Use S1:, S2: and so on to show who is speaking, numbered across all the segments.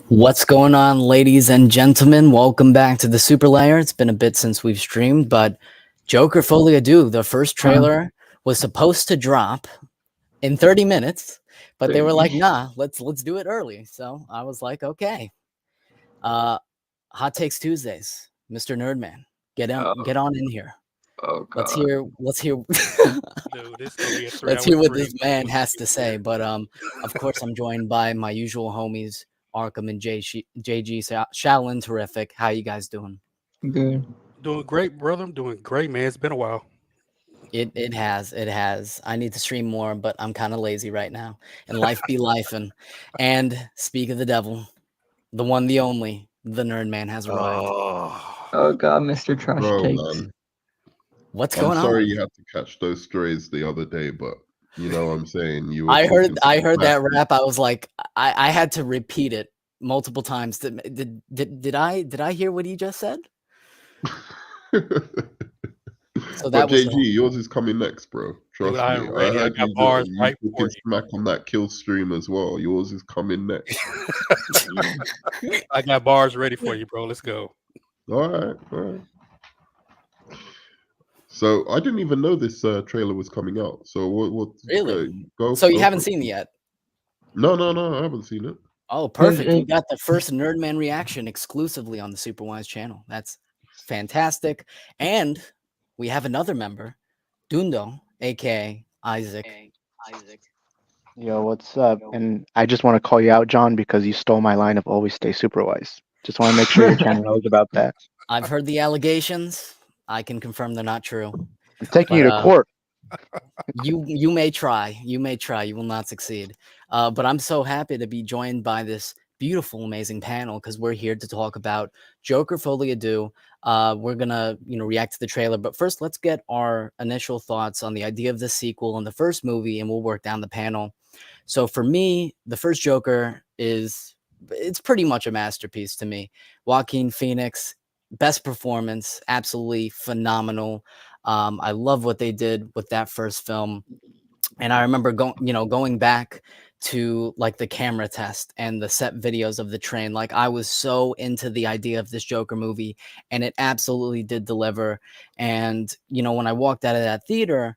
S1: What's going on, ladies and gentlemen? Welcome back to the Superlair. It's been a bit since we've streamed, but Joker Folie A Deux, the first trailer, was supposed to drop in 30 minutes, but they were like, nah, let's do it early. So I was like, okay. Hot Takes Tuesdays, Mr. Nerdman. Get on in here.
S2: Oh
S1: Let's
S2: God.
S1: hear
S3: Dude, this gonna be a
S1: let's
S3: 3 hour
S1: hear what
S3: stream.
S1: this man has to say. But of course I'm joined by my usual homies, Arkham and JG Shaolin. Terrific. How you guys doing?
S2: Good.
S3: Doing great, brother. I'm doing great, man. It's been a while.
S1: It has. I need to stream more, but I'm kind of lazy right now. And life be life. And speak of the devil, the one, the only, the nerd man has arrived.
S2: Oh God, Mr. Trash
S4: Bro,
S2: Takes.
S4: man.
S1: What's
S4: I'm
S1: going
S4: sorry
S1: on?
S4: you had to catch those strays the other day, but you know what I'm saying? You were
S1: I heard
S4: talking some
S1: that
S4: smack.
S1: rap. I was like, I had to repeat it multiple times. Did I hear what he just said? So
S4: But
S1: that was
S4: JG, yours is coming next, bro.
S3: Dude,
S4: Trust
S3: I
S4: me.
S3: am
S4: I
S3: ready. I
S4: heard
S3: got bars
S4: you
S3: right for
S4: talking
S3: you.
S4: smack on that kill stream as well. Yours is coming next.
S3: I got bars ready for you, bro. Let's go.
S4: All right, all right. So I didn't even know this trailer was coming out. So what
S1: really.
S4: go
S1: So you
S4: go
S1: haven't
S4: for it.
S1: seen it yet?
S4: No, I haven't seen it.
S1: Oh, perfect. We got the first Nerdman reaction exclusively on the Superwise channel. That's fantastic. And we have another member, Dundo, aka Isaac.
S5: Yo, what's up? And I just want to call you out, John, because you stole my line of always stay supervised. Just want to make sure your channel knows about that.
S1: I've heard the allegations. I can confirm they're not true.
S5: I'm taking
S1: But
S5: you to court.
S1: you may try. You may try. You will not succeed. But I'm so happy to be joined by this beautiful, amazing panel because we're here to talk about Joker Folie A Deux. We're gonna, react to the trailer. But first, let's get our initial thoughts on the idea of the sequel and the first movie, and we'll work down the panel. So for me, the first Joker it's pretty much a masterpiece to me. Joaquin Phoenix, best performance, absolutely phenomenal. I love what they did with that first film. And I remember going back to like the camera test and the set videos of the train. Like I was so into the idea of this Joker movie, and it absolutely did deliver. And when I walked out of that theater,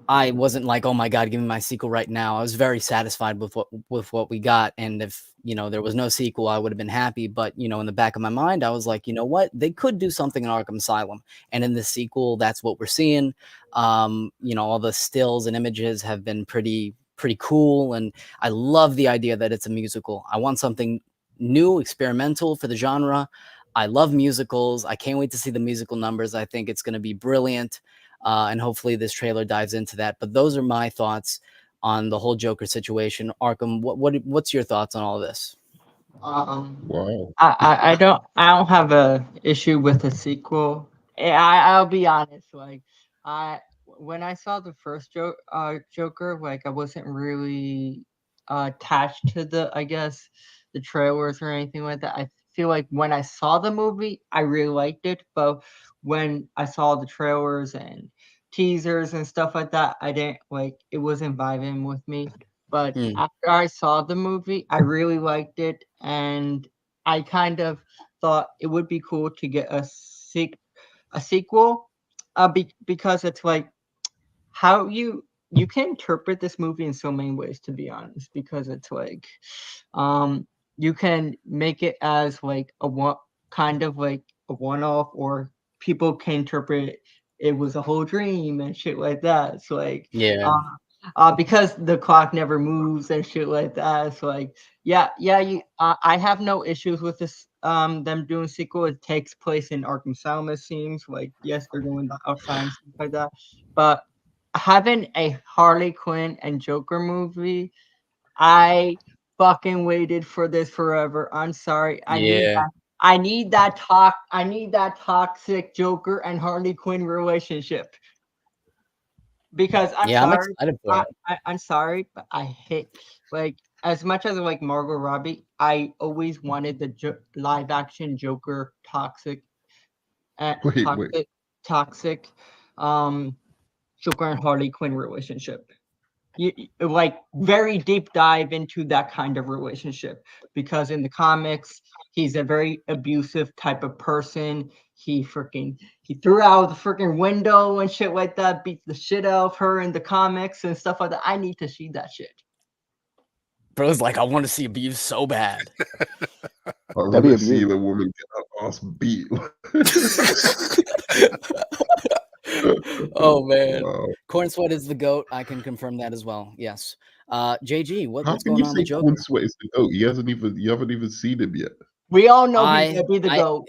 S1: I wasn't like, oh my God, give me my sequel right now. I was very satisfied with what we got. And if, there was no sequel, I would have been happy. But, in the back of my mind, I was like, you know what? They could do something in Arkham Asylum. And in the sequel, that's what we're seeing. All the stills and images have been pretty cool. And I love the idea that it's a musical. I want something new, experimental for the genre. I love musicals. I can't wait to see the musical numbers. I think it's going to be brilliant. And hopefully this trailer dives into that. But those are my thoughts on the whole Joker situation. Arkham, what's your thoughts on all this?
S4: Wow.
S2: I don't have a issue with the sequel. I'll be honest. Like when I saw the first Joker, like I wasn't really attached to the trailers or anything like that. I feel like when I saw the movie, I really liked it, but when I saw the trailers and teasers and stuff like that, I didn't like it wasn't vibing with me. But after I saw the movie, I really liked it, and I kind of thought it would be cool to get a sequel, because it's like how you can interpret this movie in so many ways, to be honest, because it's like you can make it as like a one kind of like a one-off, or people can interpret it was a whole dream and shit like that. It's like
S1: Yeah.
S2: because the clock never moves and shit like that. It's like I have no issues with this them doing sequel. It takes place in Arkham Asylum, it seems like. Yes, they're going outside and stuff like that, but having a Harley Quinn and Joker movie, I fucking waited for this forever. I'm sorry. I need that toxic Joker and Harley Quinn relationship. Because I'm
S1: Yeah, I'm
S2: sorry,
S1: excited for it.
S2: I'm sorry, but I hate, like, as much as I like Margot Robbie, I always wanted the live action Joker toxic,
S4: Wait.
S2: toxic, Joker and Harley Quinn relationship. like very deep dive into that kind of relationship, because in the comics he's a very abusive type of person. He threw out the freaking window and shit like that, beat the shit out of her in the comics and stuff like that. I need to see that shit.
S1: Bro's like, I want to see abuse so bad.
S4: I want
S5: That'd be
S4: to
S5: a
S4: see
S5: beaut.
S4: the woman get her ass beat.
S1: Oh man,
S4: Wow.
S1: Corn Sweat is the GOAT. I can confirm that as well. Yes. JG,
S4: How
S1: what's
S4: can
S1: going
S4: you
S1: on
S4: say
S1: with Joker?
S4: Corn Sweat is the GOAT? You haven't even seen him yet.
S2: We all know he's gonna be the GOAT.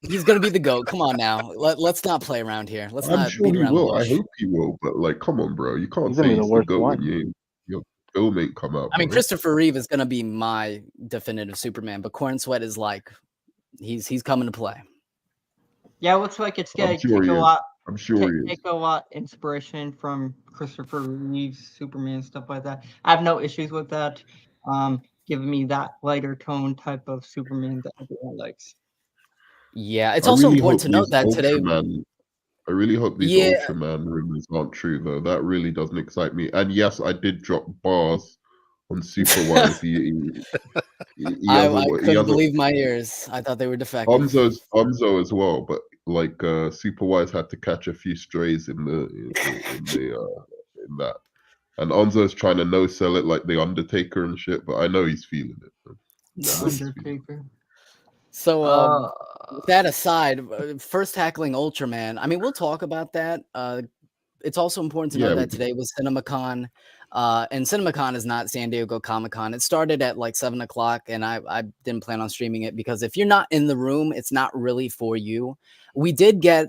S1: He's gonna be the GOAT. Come on now. Let's not play around here. Let's
S4: I'm
S1: not
S4: sure
S1: beat
S4: he
S1: around the
S4: will. I
S1: bush.
S4: hope he will. But like, come on, bro. You can't
S5: He's
S4: say
S5: gonna be the
S4: he's the
S5: worst
S4: GOAT when
S5: one.
S4: your film ain't come out.
S1: I mean,
S4: bro.
S1: Christopher Reeve is gonna be my definitive Superman, but Corn Sweat is like he's coming to play.
S2: Yeah, it looks like it's
S4: I'm
S2: gonna
S4: sure
S2: take
S4: he
S2: a
S4: is.
S2: lot.
S4: I'm sure he is.
S2: Take a lot inspiration from Christopher Reeve's Superman, stuff like that. I have no issues with that. Giving me that lighter tone type of Superman that everyone likes.
S1: Yeah, it's
S4: I
S1: also
S4: really
S1: important
S4: hope
S1: to note
S4: these
S1: that today.
S4: Ultraman. I really hope these
S1: Yeah,
S4: Ultraman rumors aren't true, though. That really doesn't excite me. And yes, I did drop bars on Superwise. He
S1: I
S4: hasn't. He
S1: couldn't
S4: hasn't.
S1: believe my ears. I thought they were defective.
S4: Onzo as well, but like Superwise had to catch a few strays in that. And Onzo's trying to no sell it like the Undertaker and shit, but I know he's feeling it. Man.
S2: The Undertaker.
S1: So, with that aside, first tackling Ultraman. I mean, we'll talk about that. It's also important to know that today was CinemaCon, and CinemaCon is not San Diego Comic-Con. It started at like 7 o'clock, and I didn't plan on streaming it because if you're not in the room, it's not really for you. We did get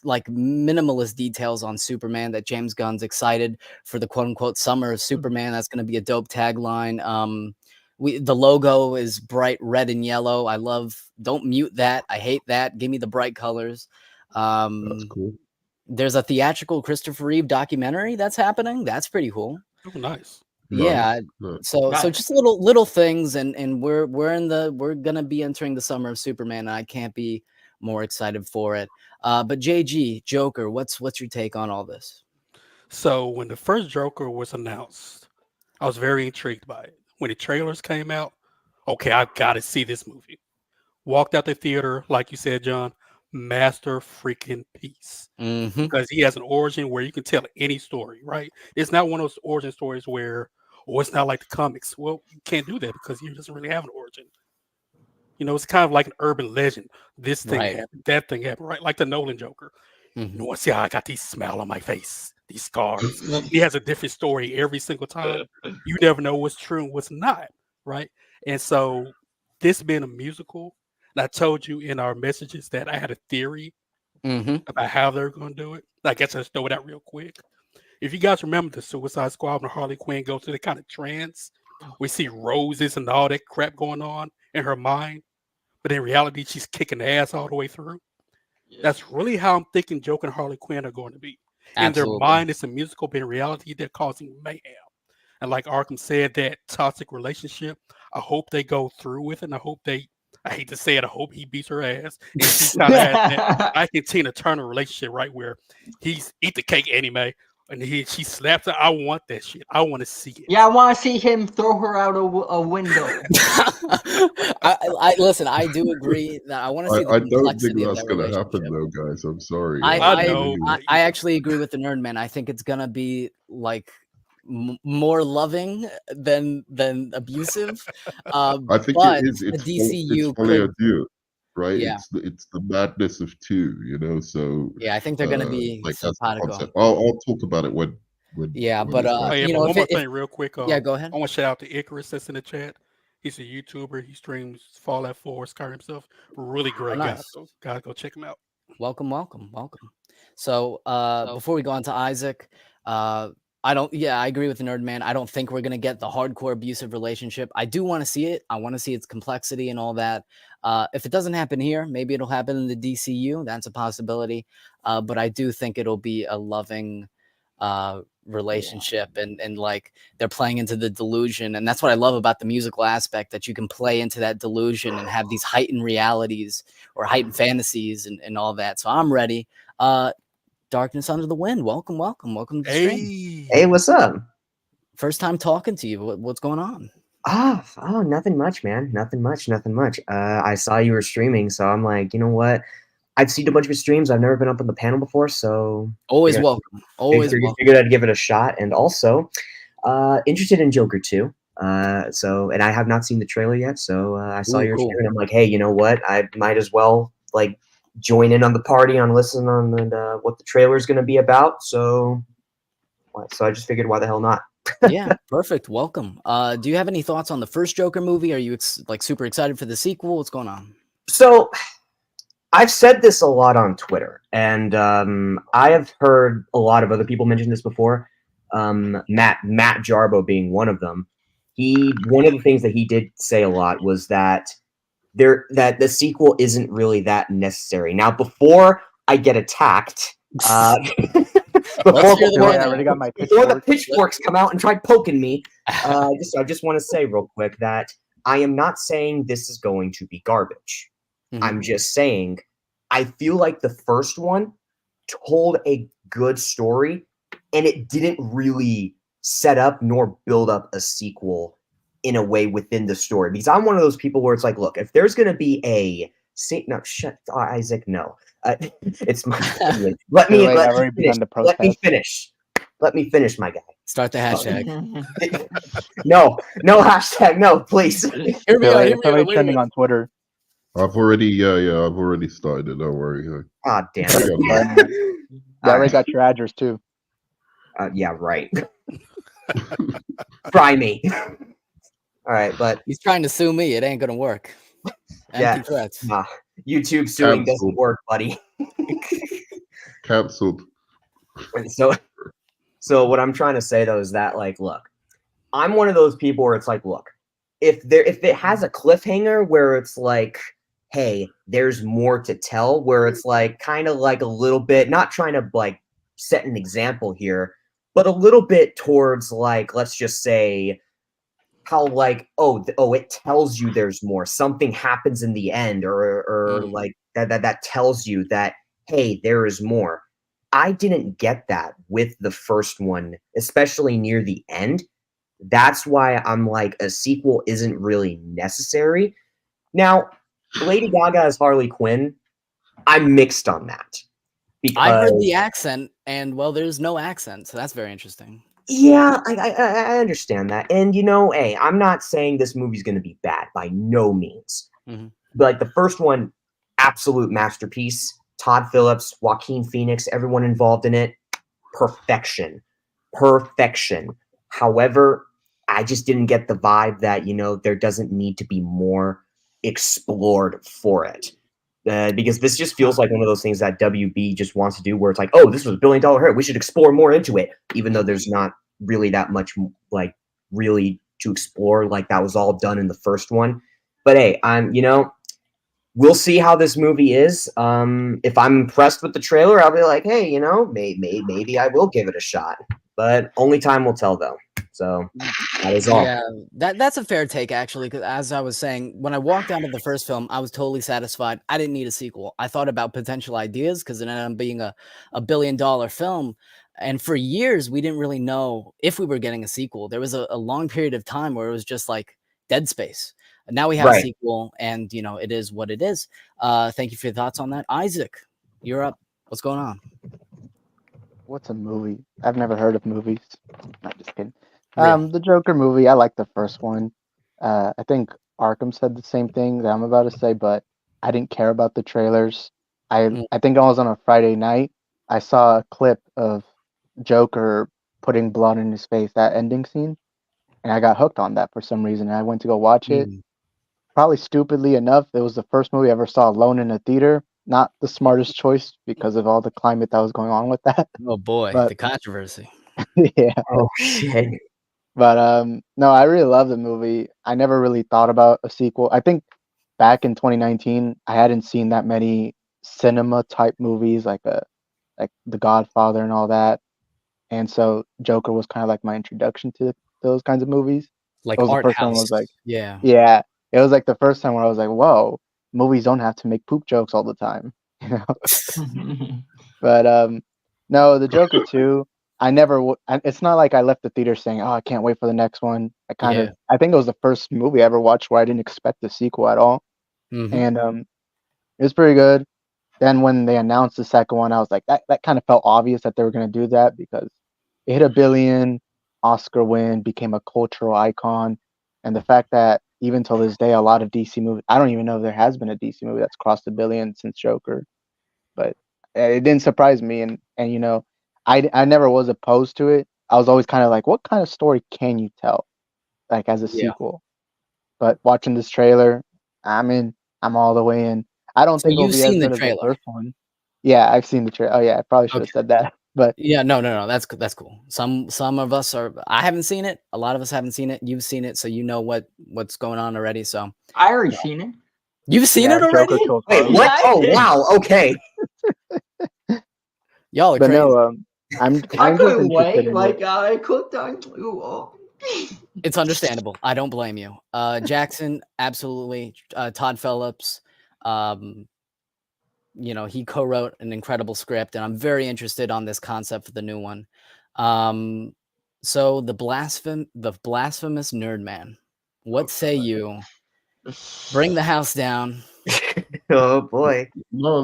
S1: like minimalist details on Superman that James Gunn's excited for the quote unquote summer of Superman. That's going to be a dope tagline. The logo is bright red and yellow. I love. Don't mute that. I hate that. Give me the bright colors.
S4: That's cool.
S1: There's a theatrical Christopher Reeve documentary that's happening. That's pretty cool.
S3: Oh, nice.
S1: Yeah.
S4: Nice.
S1: So just little things, and we're gonna be entering the summer of Superman, and I can't be more excited for it. But JG, Joker, what's your take on all this?
S3: So when the first Joker was announced, I was very intrigued by it. When the trailers came out, okay, I've got to see this movie. Walked out the theater, like you said, John, master freaking piece.
S1: Mm-hmm.
S3: Because he has an origin where you can tell any story, right? It's not one of those origin stories where, it's not like the comics. Well, you can't do that because he doesn't really have an origin. You know, it's kind of like an urban legend. This thing happened, that thing happened, right? Like the Nolan Joker.
S1: Mm-hmm.
S3: You know, see how I got these smile on my face, these scars. He has a different story every single time. You never know what's true and what's not, right? And so this being a musical, and I told you in our messages that I had a theory about how they're going to do it. I guess I'll just throw it out real quick. If you guys remember the Suicide Squad when Harley Quinn goes to the kind of trance, we see roses and all that crap going on in her mind, but in reality, she's kicking the ass all the way through. That's really how I'm thinking Joker and Harley Quinn are going to be.
S1: Absolutely.
S3: In their mind, it's a musical, but in reality, they're causing mayhem. And like Arkham said, that toxic relationship, I hope they go through with it. And I hate to say it, I hope he beats her ass. And she kind of has that I can Tina Turner relationship, right? Where he's eat the cake anime and she slaps her. I want that shit. I want to see it.
S2: Yeah, I want to see him throw her out a window.
S1: I listen. I do agree that I want to see the complexity of that relationship. I don't think that's
S4: going to happen, though, guys. I'm sorry.
S1: I
S3: know.
S1: I actually agree with the Nerd Man. I think it's gonna be like more loving than abusive.
S4: I think
S1: but
S4: it is. It's
S1: the DCU
S4: it's Folie A
S1: could,
S4: Deux, right?
S1: Yeah.
S4: It's the madness of two, you know. So
S1: yeah, I think they're gonna be
S4: like that's the
S1: simpatico.
S4: concept. I'll talk about it when
S1: Yeah,
S4: when
S1: but
S4: it's back.
S1: you know,
S3: one more thing, real quick.
S1: Yeah, go ahead.
S3: I want to shout out to Icarus that's in the chat. He's a YouTuber. He streams Fallout 4, Skyrim himself. Really great guy. So gotta go check him out.
S1: Welcome. So before we go on to Isaac, I agree with the Nerd Man. I don't think we're gonna get the hardcore abusive relationship. I do want to see it. I want to see its complexity and all that. If it doesn't happen here, maybe it'll happen in the DCU. That's a possibility. But I do think it'll be a loving relationship, and like they're playing into the delusion, and that's what I love about the musical aspect, that you can play into that delusion and have these heightened realities or heightened fantasies and all that. So I'm ready. Darkness Under the Wind. Welcome to the stream.
S6: Hey, what's up?
S1: First time talking to you. What's going on?
S6: Oh, nothing much, man. Nothing much. I saw you were streaming, so I'm like, you know what? I've seen a bunch of your streams. I've never been up on the panel before, so
S1: Always welcome. Always welcome.
S6: Figured I'd give it a shot, and also interested in Joker 2. And I have not seen the trailer yet, so I saw your stream, and I'm like, hey, you know what? I might as well like join in on the party on listening on what the trailer is going to be about. So I just figured, why the hell not?
S1: Yeah, perfect. Welcome. Do you have any thoughts on the first Joker movie? Are you like super excited for the sequel? What's going on?
S6: So I've said this a lot on Twitter, and I have heard a lot of other people mention this before. Matt Jarbo being one of them. One of the things that he did say a lot was that the sequel isn't really that necessary. Now, before I get attacked, before the pitchforks come out and try poking me, I just want to say real quick that I am not saying this is going to be garbage. Mm-hmm. I'm just saying I feel like the first one told a good story, and it didn't really set up nor build up a sequel in a way within the story. Because I'm one of those people where it's like, look, if there's going to be Isaac, no. It's my opinion. Let me finish. Let me finish, my guy.
S1: Start the hashtag.
S6: No hashtag, no, please.
S5: Here we go. Trending on Twitter.
S4: I've already started it. Don't worry.
S6: God damn it.
S5: I already got your address too.
S6: Yeah, right. Try me. All right, but
S1: he's trying to sue me. It ain't gonna work. Empty threats.
S6: YouTube suing doesn't work, buddy.
S4: Cancelled.
S6: So what I'm trying to say though is that, like, look, I'm one of those people where it's like, look, if it has a cliffhanger where it's like, hey, there's more to tell, where it's like kind of like a little bit, not trying to like set an example here, but a little bit towards like, let's just say how like, it tells you there's more, something happens in the end, or like that tells you that, hey, there is more. I didn't get that with the first one, especially near the end. That's why I'm like, a sequel isn't really necessary. Now, Lady Gaga as Harley Quinn, I'm mixed on that.
S1: Because I heard the accent, and well, there's no accent, so that's very interesting.
S6: Yeah, I understand that. And, you know, hey, I'm not saying this movie's going to be bad, by no means. Mm-hmm. But like the first one, absolute masterpiece. Todd Phillips, Joaquin Phoenix, everyone involved in it, perfection. However, I just didn't get the vibe that, you know, there doesn't need to be more explored for it. Because this just feels like one of those things that WB just wants to do, where it's like, oh, this was $1 billion hit, we should explore more into it, even though there's not really that much like really to explore. Like that was all done in the first one. But hey, we'll see how this movie is. If I'm impressed with the trailer, I'll be like, hey, you know, maybe I will give it a shot. But only time will tell, though. So that is all.
S1: Yeah, that's a fair take, actually, because as I was saying, when I walked out of the first film, I was totally satisfied. I didn't need a sequel. I thought about potential ideas because it ended up being a $1 billion film. And for years, we didn't really know if we were getting a sequel. There was a long period of time where it was just like dead space. Now we have a sequel, and, you know, it is what it is. Thank you for your thoughts on that. Isaac, you're up. What's going on?
S5: What's a movie? I've never heard of movies. Not just kidding. The Joker movie, I like the first one. I think Arkham said the same thing that I'm about to say, but I didn't care about the trailers. I think I was on a Friday night. I saw a clip of Joker putting blood in his face, that ending scene, and I got hooked on that for some reason. And I went to go watch it. Probably stupidly enough, it was the first movie I ever saw alone in a theater. Not the smartest choice because of all the climate that was going on with that.
S1: Oh boy, the controversy.
S5: Yeah.
S6: Oh shit.
S5: But no, I really love the movie. I never really thought about a sequel. I think back in 2019, I hadn't seen that many cinema type movies like The Godfather and all that. And so Joker was kind of like my introduction to those kinds of movies.
S1: Like art house.
S5: Yeah. It was like the first time where I was like, whoa, movies don't have to make poop jokes all the time, you know. But No, the Joker 2, I never. It's not like I left the theater saying, "Oh, I can't wait for the next one."
S1: Yeah.
S5: I think it was the first movie I ever watched where I didn't expect the sequel at all,
S1: Mhm.
S5: and it was pretty good. Then when they announced the second one, I was like, that kind of felt obvious that they were going to do that because it hit $1 billion, Oscar win, became a cultural icon, and the fact that even till this day, a lot of DC movies, I don't even know if there has been a DC movie that's crossed $1 billion since Joker, but it didn't surprise me, and you know, I never was opposed to it. I was always kind of like, what kind of story can you tell, like as a
S1: Yeah.
S5: sequel? But watching this trailer, I'm in. I'm all the way in. I don't
S1: So
S5: think it'll
S1: you've
S5: be as
S1: seen the
S5: good as the
S1: trailer.
S5: first one. Yeah, I've seen the trailer. Oh yeah, I probably should have
S1: Okay.
S5: said that. But
S1: Yeah, no, that's cool. Some of us are. I haven't seen it. A lot of us haven't seen it. You've seen it, so you know what's going on already. So
S2: I already seen it.
S1: you've seen
S5: yeah,
S1: it already?
S5: Joker kills
S6: Wait,
S5: Harley.
S6: what?
S2: Yeah, I
S6: Oh,
S2: did.
S6: wow. Okay.
S1: Y'all are
S5: But
S1: crazy.
S5: no, I'm
S2: I
S5: just
S2: couldn't
S5: interested
S2: wait.
S5: in
S2: Like
S5: it.
S2: I clicked on. Oh.
S1: It's understandable. I don't blame you. Jackson, absolutely. Todd Phillips, um, you know, he co-wrote an incredible script, and I'm very interested on this concept for the new one. So the blasphemous nerd man. What say you? Bring the house down.
S6: Oh boy.
S4: No.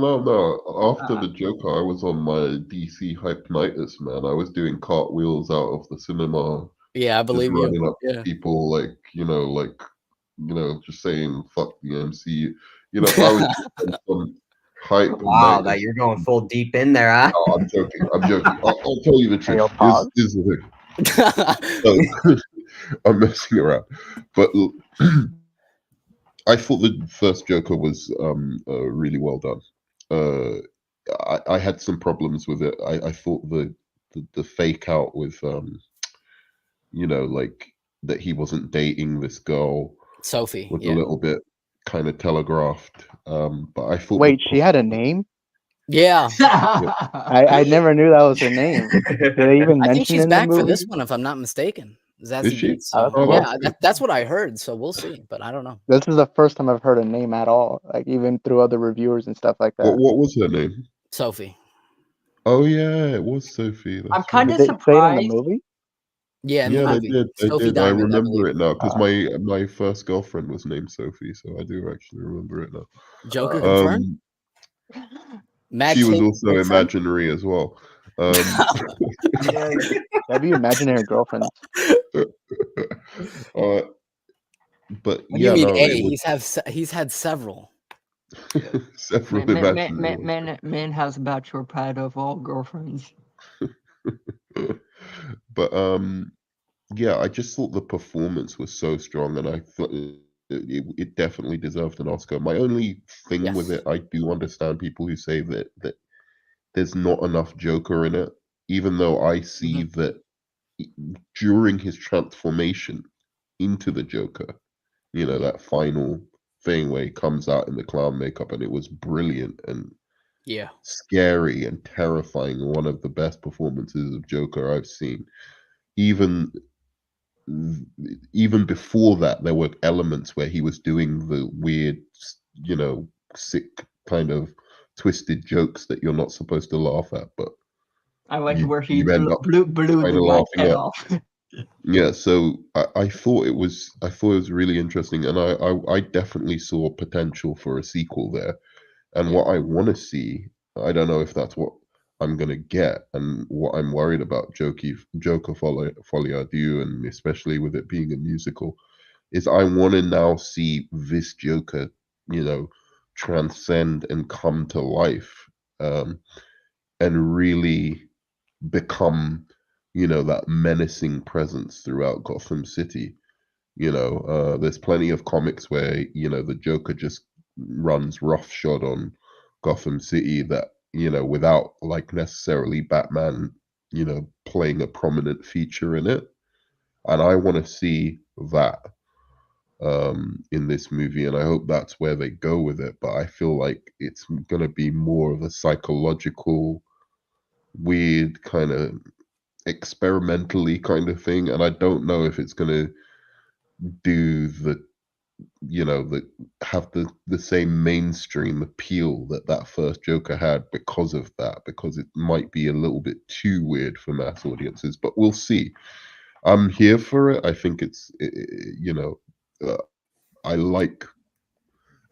S4: After the Joker, I was on my DC hypenitis, man. I was doing cartwheels out of the cinema,
S1: Yeah, I
S4: just
S1: believe you.
S4: running up to
S1: Yeah.
S4: people, just saying "fuck the MCU." You know, I was just on some hype
S6: Wow,
S4: night.
S6: that you're going full deep in there, huh?
S4: No, I'm joking. I'll tell you the truth.
S5: Real pause.
S4: Here's the thing. I'm messing around, but I thought the first Joker was really well done. I had some problems with it. I thought the fake out with like that he wasn't dating this girl
S1: Sophie.
S4: was a
S1: Yeah.
S4: little bit kind of telegraphed. But I thought
S5: Wait, she had a name?
S1: Yeah.
S5: I never knew that was her name. Did they even
S1: I think
S5: mention
S1: she's
S5: in the
S1: back for
S5: movie?
S1: this one, if I'm not mistaken.
S4: is
S1: Zazie
S4: she?
S1: Beetz.
S5: Oh,
S1: So
S5: that's
S4: Oh,
S5: cool.
S1: yeah, that's what I heard. So we'll see, but I don't know.
S5: This is the first time I've heard a name at all, like even through other reviewers and stuff like that.
S4: what was her name?
S1: Sophie.
S4: Oh yeah, it was Sophie.
S2: I'm
S4: That's
S2: kind
S4: right.
S5: Did
S2: of
S5: they say it in the
S2: surprised.
S5: movie?
S1: Yeah, in the
S4: Yeah, they
S1: movie.
S4: did. They
S1: Sophie
S4: did. I
S1: Diamond, I
S4: remember
S1: believe.
S4: it now because
S5: Oh,
S4: my first girlfriend was named Sophie, so I do actually remember it now.
S1: Joker confirmed. Mad
S4: She was
S1: Chick
S4: also
S1: confirmed.
S4: imaginary as well.
S5: yeah. Have you imaginary girlfriends?
S4: uh, but
S1: What do you
S4: yeah,
S1: mean
S4: no,
S1: A?
S4: it was
S1: He's had several.
S4: several imaginary
S2: Man has a bachelor pad of all girlfriends.
S4: ones. But yeah, I just thought the performance was so strong, and I thought it definitely deserved an Oscar. My only thing with
S1: Yes.
S4: it, I do understand people who say that there's not enough Joker in it, even though I see that during his transformation into the Joker, that final thing where he comes out in the clown makeup, and it was brilliant and
S1: Yeah.
S4: scary and terrifying. One of the best performances of Joker I've seen. Even even before that, there were elements where he was doing the weird, sick kind of twisted jokes that you're not supposed to laugh at, but
S2: I like
S4: you
S2: where he
S4: you end up
S2: blew
S4: kind
S2: the
S4: of
S2: guy's
S4: laughing
S2: head
S4: at.
S2: off.
S4: Yeah, so I thought it was really interesting, and I definitely saw potential for a sequel there. And what I want to see, I don't know if that's what I'm gonna get, and what I'm worried about Joker Folie A Deux, and especially with it being a musical, is I want to now see this Joker, transcend and come to life, and really become, that menacing presence throughout Gotham City. There's plenty of comics where, the Joker just runs roughshod on Gotham City that, without like necessarily Batman, playing a prominent feature in it. And I want to see that in this movie, and I hope that's where they go with it. But I feel like it's going to be more of a psychological, weird kind of experimentally kind of thing, and I don't know if it's going to do that have the same mainstream appeal that first Joker had because of that, because it might be a little bit too weird for mass audiences, but we'll see. I'm here for it. I think I like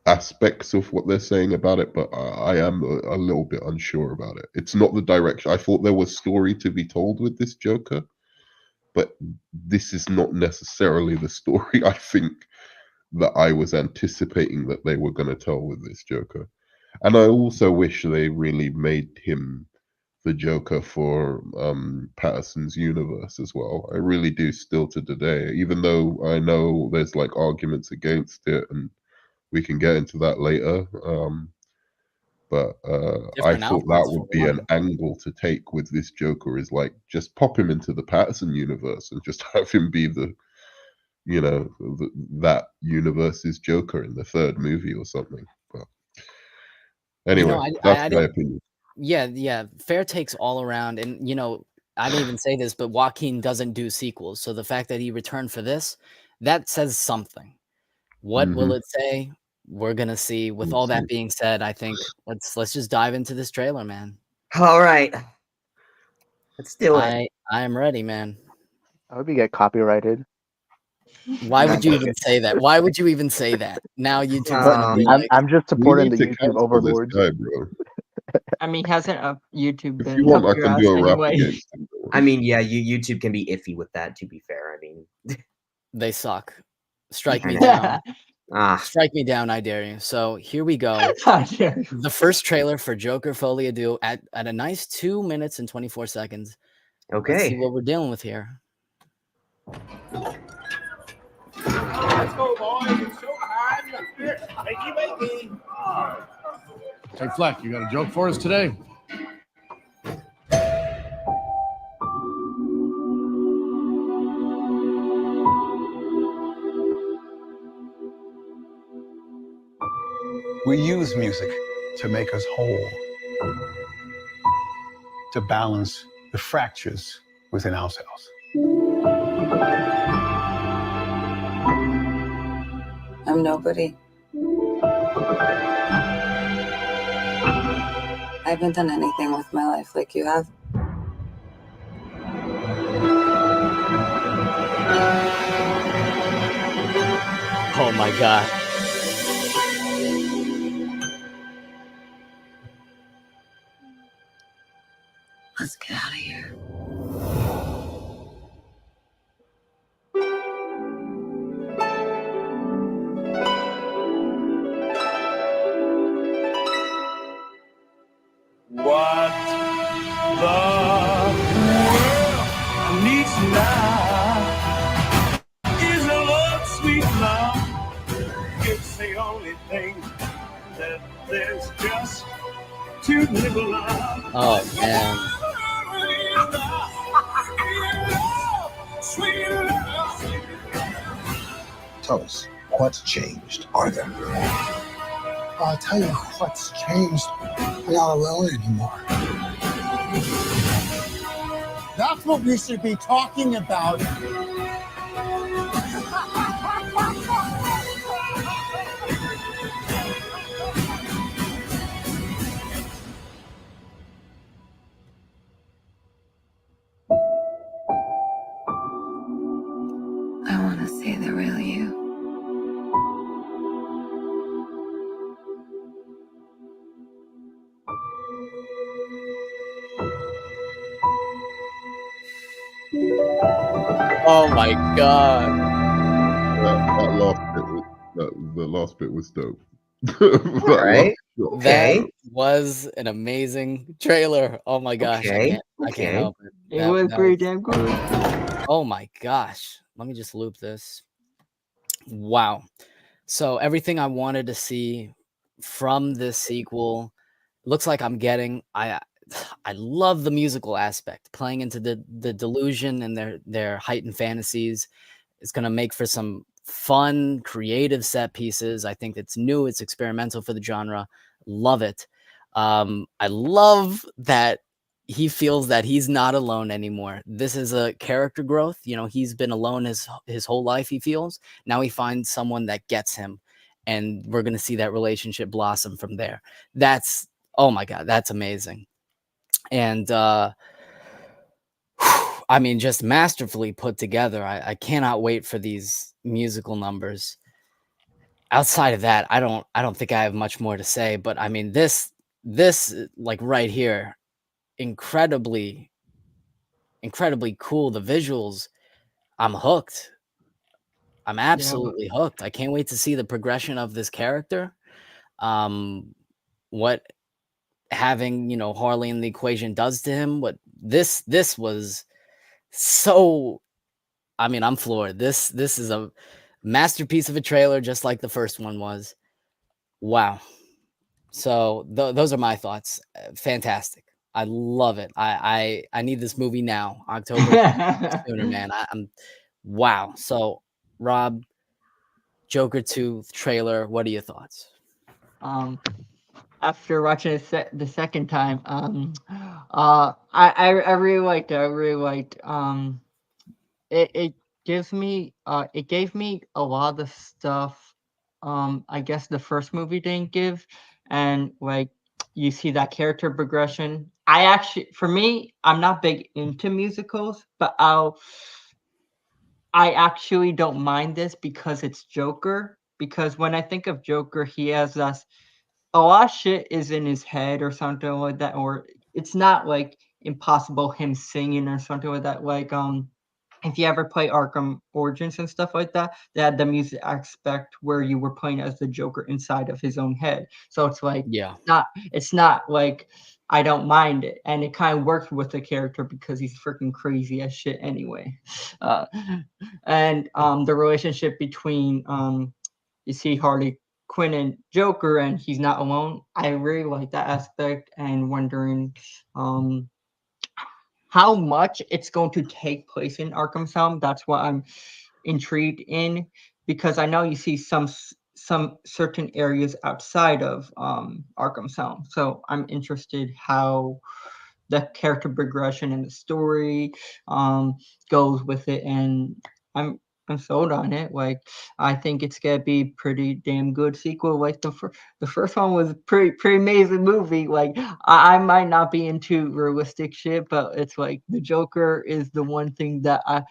S4: aspects of what they're saying about it, but I am a little bit unsure about it. It's not the direction. I thought there was story to be told with this Joker, but this is not necessarily the story I think that I was anticipating that they were going to tell with this Joker. And I also wish they really made him the Joker for Patterson's universe as well. I really do, still to today, even though I know there's like arguments against it, and we can get into that later. But I
S1: Different
S4: thought that
S1: outcomes for
S4: would be an
S1: one.
S4: angle to take with this Joker, is like just pop him into the Patterson universe and just have him be that universe's Joker in the third movie or something. But anyway, that's
S1: I
S4: my
S1: don't.
S4: opinion.
S1: Yeah, fair takes all around. And I didn't even say this, but Joaquin doesn't do sequels. So the fact that he returned for this, that says something. What will it say? We're gonna see. With all that being said, I think let's just dive into this trailer, man.
S6: All right. Let's do it.
S1: I am ready, man.
S5: I hope you get copyrighted.
S1: Why would you even say that? Why would you even say that? Now YouTube's gonna be like,
S5: I'm just
S4: We
S5: supporting
S4: need
S5: the
S4: to
S5: YouTube
S4: cancel this
S5: overlords.
S4: guy, bro.
S2: I mean, hasn't YouTube
S4: If
S2: been
S4: you want,
S2: up
S4: I
S2: your
S4: can
S2: ass
S4: do a rap
S2: anyway?
S4: against him. Bro.
S6: I mean, yeah, YouTube can be iffy with that, to be fair. I mean,
S1: they suck. Strike
S6: I
S1: me
S6: know.
S1: down.
S6: ah,
S1: Strike me down, I dare you. So here we go. The first trailer for Joker Folie A Deux at a nice 2 minutes and 24 seconds. Let's see
S6: okay.
S1: what we're dealing with here.
S7: Let's go, boys. It's showtime. Wakey.
S8: Hey, Fleck, you got a joke for us today?
S9: We use music to make us whole, to balance the fractures within ourselves.
S10: I'm nobody. I haven't done anything with my life like you have.
S1: Oh my God.
S10: Let's get out of here.
S7: What the world needs now is a love, sweet love. It's the only thing that there's just too little love.
S1: Oh man.
S7: Sweet love.
S9: Tell us, what's changed, Arthur? I'll tell you what's changed. I'm not alone anymore. That's what we should be talking about.
S10: I want to see the real you.
S1: Oh my God.
S4: That last bit was the last bit was dope.
S6: All right. Okay.
S1: That was an amazing trailer. Oh my gosh.
S6: Okay.
S1: I can't help it.
S2: It was pretty damn good.
S1: Oh my gosh. Let me just loop this. Wow. So everything I wanted to see from this sequel looks like I'm getting. I love the musical aspect, playing into the delusion and their heightened fantasies. It's going to make for some fun, creative set pieces. I think it's new, it's experimental for the genre. Love it. I love that he feels that he's not alone anymore. This is a character growth. He's been alone his whole life, he feels. Now he finds someone that gets him, and we're gonna see that relationship blossom from there. That's, oh my god, that's amazing. And I mean, just masterfully put together. I cannot wait for these musical numbers. Outside of that, I don't think I have much more to say. But I mean, this like right here, incredibly cool. The visuals, I'm hooked. I'm absolutely hooked. I can't wait to see the progression of this character. What having, you know, Harley in the equation does to him. What this was so, I mean, I'm floored. This is a masterpiece of a trailer, just like the first one was. Wow. So those are my thoughts. Fantastic. I love it. I need this movie now. October sooner, man. I'm wow. So Rob, Joker 2 trailer. What are your thoughts?
S2: After watching it the second time, I really liked it. I really liked it gives me it gave me a lot of stuff I guess the first movie didn't give, and like you see that character progression. I actually, for me, I'm not big into musicals, but I actually don't mind this because it's Joker. Because when I think of Joker, he has this, a lot of shit is in his head or something like that, or it's not like impossible him singing or something like that. Like if you ever play Arkham Origins and stuff like that, they had the music aspect where you were playing as the Joker inside of his own head. So it's like,
S1: Yeah,
S2: it's not like I don't mind it, and it kind of works with the character because he's freaking crazy as shit anyway. Uh, and the relationship between you see Harley Quinn and Joker, and he's not alone. I really like that aspect, and wondering how much it's going to take place in Arkham Asylum. That's what I'm intrigued in, because I know you see some certain areas outside of Arkham Asylum. So I'm interested how the character progression and the story goes with it, and I'm sold on it. Like, I think it's gonna be pretty damn good sequel. Like the first one was pretty amazing movie. Like I might not be into realistic shit, but it's like the Joker is the one thing that I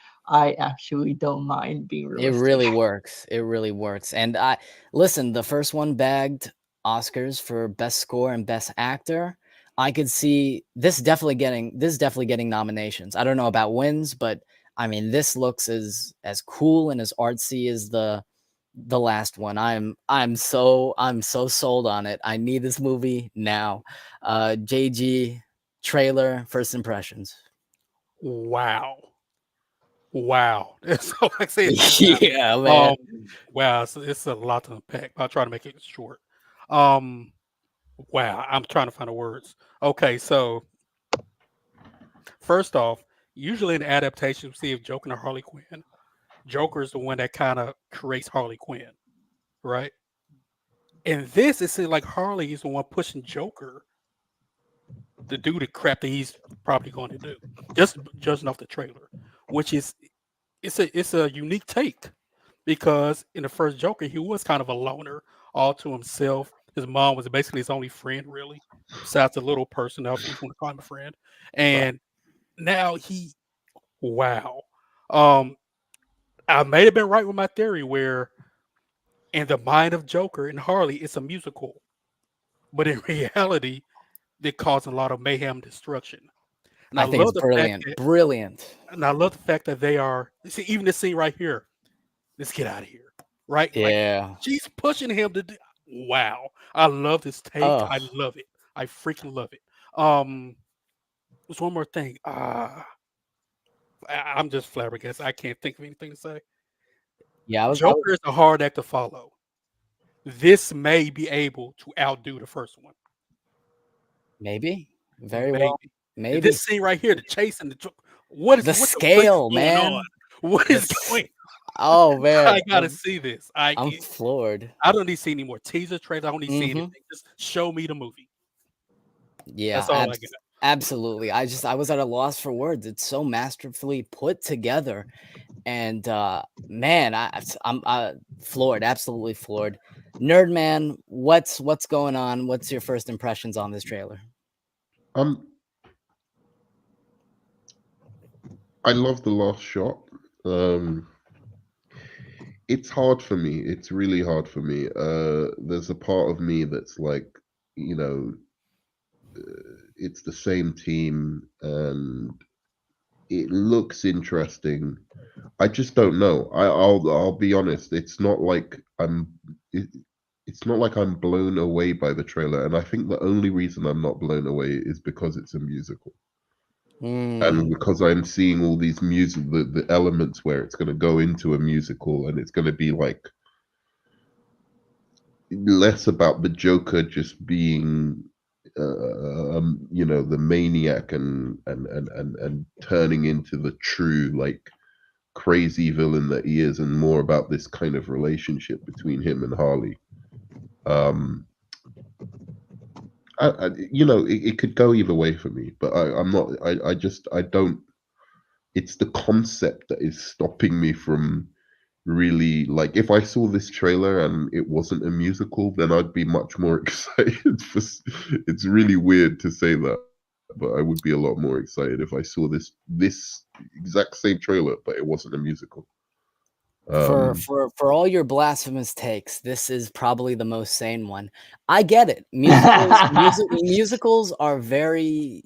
S2: actually don't mind being
S1: it
S2: realistic.
S1: really works. It really works. And I listen, the first one bagged Oscars for best score and best actor. I could see this definitely getting nominations. I don't know about wins, but I mean, this looks as cool and as artsy as the last one. I'm so sold on it. I need this movie now. JG trailer, first impressions.
S3: Wow. That's all I say.
S1: Yeah, man.
S3: Wow. It's a lot to unpack. I'll try to make it short. Wow. I'm trying to find the words. Okay, so first off, usually in adaptations, we see if Joker and Harley Quinn. Joker is the one that kind of creates Harley Quinn, right? In this, it seems like Harley is the one pushing Joker to do the crap that he's probably going to do, just judging off the trailer, which is it's a unique take, because in the first Joker, he was kind of a loner, all to himself. His mom was basically his only friend, really, besides the little person, if you want to call him a friend. And now wow. I may have been right with my theory where in the mind of Joker and Harley, it's a musical, but in reality, they cause a lot of mayhem, destruction. And
S1: I think it's brilliant.
S3: And I love the fact that they are. See, even this scene right here. Let's get out of here, right?
S1: Yeah.
S3: Like, she's pushing him to do. Wow, I love this take.
S1: Oh.
S3: I love it. I freaking love it. There's one more thing. I'm just flabbergasted. I can't think of anything to say.
S1: Yeah,
S3: Joker is a hard act to follow. This may be able to outdo the first one.
S1: Maybe. Very well. Maybe.
S3: This scene right here, the chase and what's
S1: the scale, man.
S3: What is going on?
S1: Oh man,
S3: I gotta see this.
S1: I'm floored.
S3: I don't need to see any more teaser trailers. I don't need to see anything. Just show me the movie.
S1: Yeah,
S3: that's all I got.
S1: Absolutely. I was at a loss for words. It's so masterfully put together, and man, I'm floored. Absolutely floored. Nerdman, what's going on? What's your first impressions on this trailer?
S4: I love the last shot. It's hard for me. It's really hard for me. There's a part of me that's like, you know, it's the same team and it looks interesting. I just don't know. I'll be honest. It's not like it's not like I'm blown away by the trailer, and I think the only reason I'm not blown away is because it's a musical. And because I'm seeing all these the elements where it's going to go into a musical and it's going to be like less about the Joker just being you know, the maniac and turning into the true like crazy villain that he is, and more about this kind of relationship between him and Harley. You know, it could go either way for me, but I'm not. I don't. It's the concept that is stopping me from really like. If I saw this trailer and it wasn't a musical, then I'd be much more excited. It's really weird to say that, but I would be a lot more excited if I saw this exact same trailer, but it wasn't a musical.
S1: For all your blasphemous takes, this is probably the most sane one. I get it. Musicals are very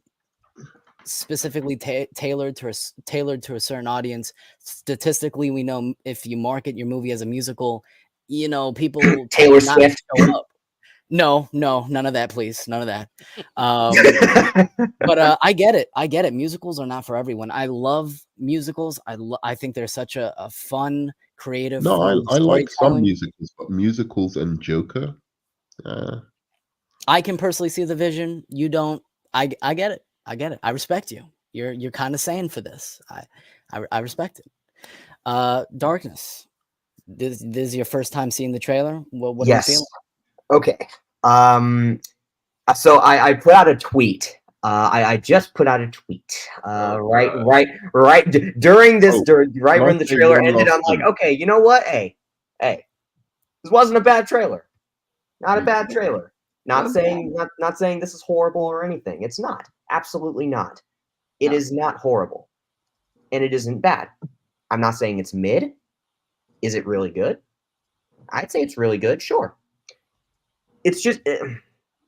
S1: specifically tailored to a certain audience. Statistically, we know if you market your movie as a musical, you know, people
S6: Taylor Swift.
S1: Show up. No, none of that, please. None of that. But I get it. Musicals are not for everyone. I love musicals. I think they're such a fun, creative.
S4: No, I like some musicals, but musicals and Joker.
S1: I can personally see the vision. You don't. I get it. I respect you. You're kind of saying for this. I respect it. Darkness. This is your first time seeing the trailer. What
S6: yes.
S1: are you feeling?
S6: Okay. So I put out a tweet. I just put out a tweet. Right during this, right when the trailer ended, I'm like, okay, you know what? Hey, this wasn't a bad trailer. Not a bad trailer. Not saying this is horrible or anything. It's not. Absolutely not. It is not horrible, and it isn't bad. I'm not saying it's mid. Is it really good? I'd say it's really good. Sure. It's just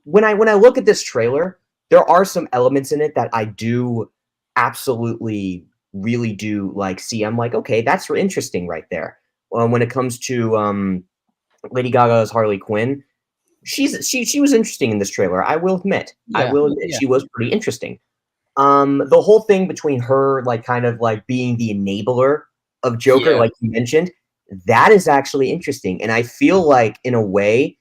S6: when I look at this trailer, there are some elements in it that I do absolutely really do like see. I'm like, okay, that's interesting right there. When it comes to Lady Gaga's Harley Quinn, she was interesting in this trailer. I will admit. She was pretty interesting. The whole thing between her like kind of like being the enabler of Joker, like you mentioned, that is actually interesting. And I feel like in a way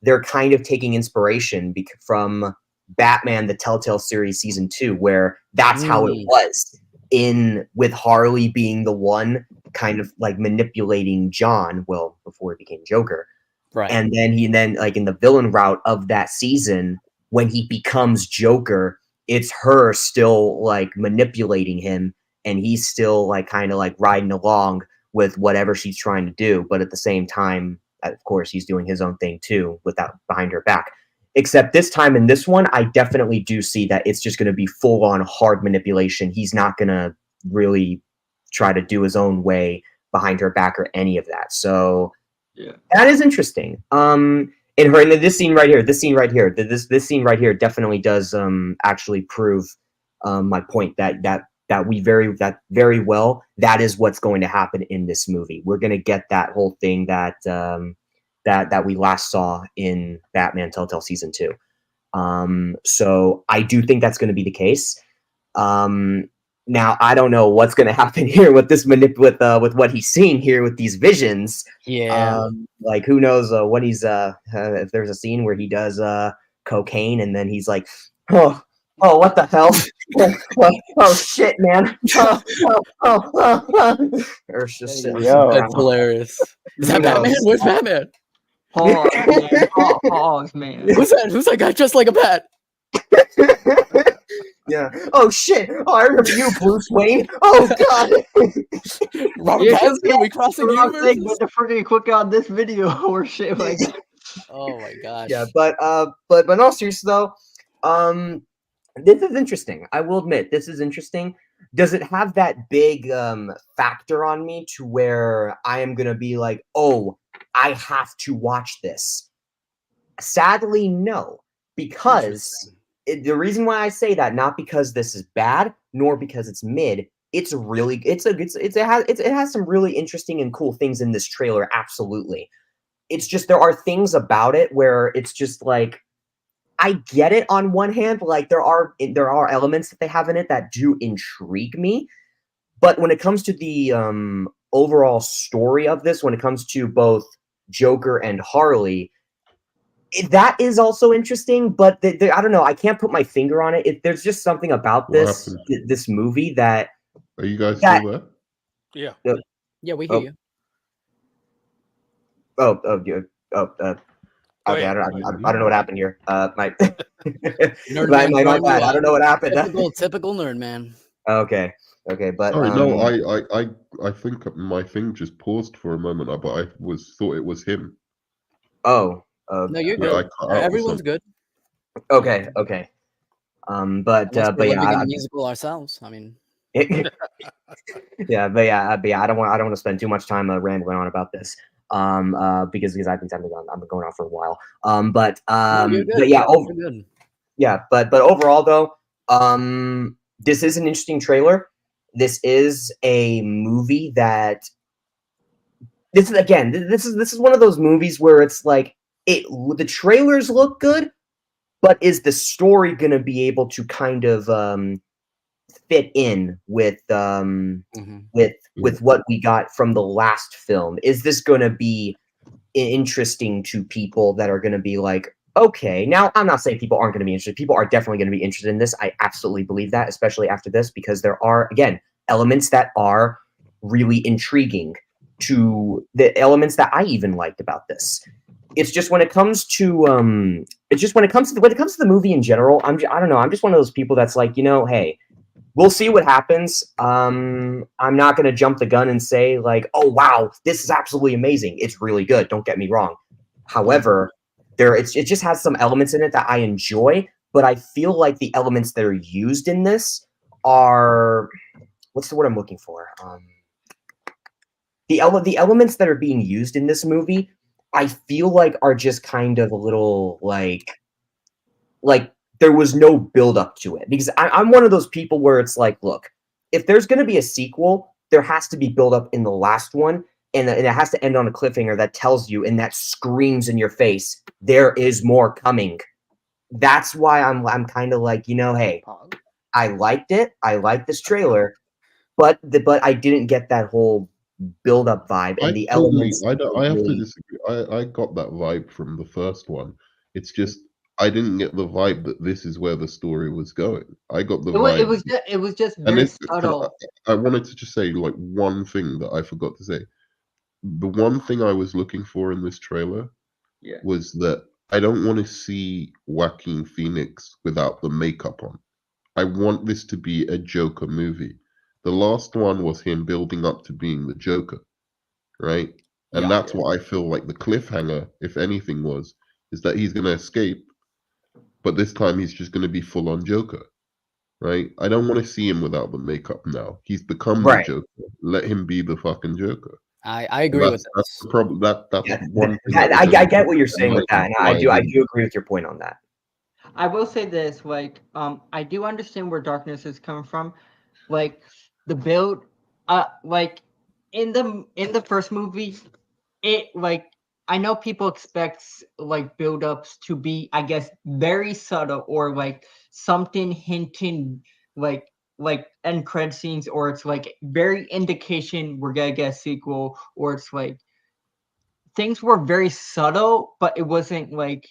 S6: they're kind of taking inspiration from Batman, the Telltale series season 2, where that's how it was with Harley being the one kind of like manipulating John, well, before he became Joker.
S1: Right.
S6: And then like in the villain route of that season, when he becomes Joker, it's her still like manipulating him, and he's still like kind of like riding along with whatever she's trying to do. But at the same time, of course, he's doing his own thing too, without behind her back. Except this time in this one, I definitely do see that it's just going to be full on hard manipulation. He's not going to really try to do his own way behind her back or any of that. So that is interesting. In this scene right here, this scene right here definitely does actually prove my point that very well, that is what's going to happen in this movie. We're going to get that whole thing that we last saw in Batman Telltale season 2. So I do think that's going to be the case. Now I don't know what's going to happen here with this with what he's seeing here with these visions. Like who knows what he's if there's a scene where he does cocaine and then he's like, oh, what the hell? Oh shit, man! Or just
S1: that's hilarious. Is that Batman? Where's Batman?
S2: Pause, man.
S1: Who's that? Who's that guy dressed like a bat?
S6: Yeah. Oh shit! Oh, I remember you, Bruce Wayne. Oh god.
S1: Robert Pattinson, are we crossing universes?
S2: But the freaking quick on this video or shit like.
S1: Oh my gosh.
S6: Yeah, but in all seriousness though, this is interesting. I will admit this is interesting. Does it have that big factor on me to where I am gonna be like, oh, I have to watch this? Sadly, no, because the reason why I say that, not because this is bad, nor because it's mid. It has some really interesting and cool things in this trailer. Absolutely. It's just there are things about it where it's just like I get it on one hand, like there are elements that they have in it that do intrigue me, but when it comes to the overall story of this, when it comes to both Joker and Harley, that is also interesting. But I don't know, I can't put my finger on it. There's just something about
S4: What
S6: this
S4: happened?
S6: this movie that
S4: Are you guys still there?
S3: Yeah.
S1: Yeah, we hear you.
S6: Okay, I don't know what happened here. My my bad. I don't know what happened.
S1: Typical nerd man.
S6: Okay, but
S4: Sorry, no, I think my thing just paused for a moment, but I thought it was him.
S6: Oh,
S1: no, you're
S4: yeah,
S1: good. Everyone's good.
S6: Okay. But
S1: we're
S6: but
S1: living
S6: yeah,
S1: in musical ourselves. I mean,
S6: yeah, but yeah, I don't want to spend too much time rambling on about this. Because I've been going on for a while. But yeah, yeah, but overall though, this is an interesting trailer. This is a movie that this is one of those movies where it's like the trailers look good, but is the story going to be able to kind of fit in with with what we got from the last film? Is this going to be interesting to people that are going to be like, okay, now I'm not saying people aren't going to be interested. People are definitely going to be interested in this. I absolutely believe that, especially after this, because there are, again, elements that are really intriguing to the elements that I even liked about this. It's just when it comes to when it comes to the movie in general, I don't know. I'm just one of those people that's like, hey, we'll see what happens. I'm not going to jump the gun and say like, oh, wow, this is absolutely amazing. It's really good. Don't get me wrong. However, it just has some elements in it that I enjoy, but I feel like the elements that are used in this are, what's the word I'm looking for? The elements that are being used in this movie, I feel like are just kind of a little like there was no build up to it, because I'm one of those people where it's like, look, if there's going to be a sequel, there has to be build up in the last one, and it has to end on a cliffhanger that tells you and that screams in your face, there is more coming. That's why I'm kind of like, hey, I liked it. I liked this trailer, but I didn't get that whole build up vibe and the elements.
S4: I have to disagree. I got that vibe from the first one. It's just I didn't get the vibe that this is where the story was going. I got the vibe.
S2: It was just very subtle.
S4: I wanted to just say like one thing that I forgot to say. The one thing I was looking for in this trailer was that I don't want to see Joaquin Phoenix without the makeup on. I want this to be a Joker movie. The last one was him building up to being the Joker, right? And that's what I feel like the cliffhanger, if anything, is that he's going to escape, but this time he's just going to be full on Joker, right? I don't want to see him without the makeup now. He's become the Joker. Let him be the fucking Joker.
S1: I agree with
S4: that's the problem. That's one thing.
S6: I get what you're saying with that, and I do agree with your point on that.
S2: I will say this, like, I do understand where Darkness is coming from. Like, the build, like, in the first movie, it, like, I know people expect, like, build-ups to be, I guess, very subtle, or, like, something hinting, like end credit scenes, or it's, like, very indication we're gonna get a sequel, or it's, like, things were very subtle, but it wasn't, like,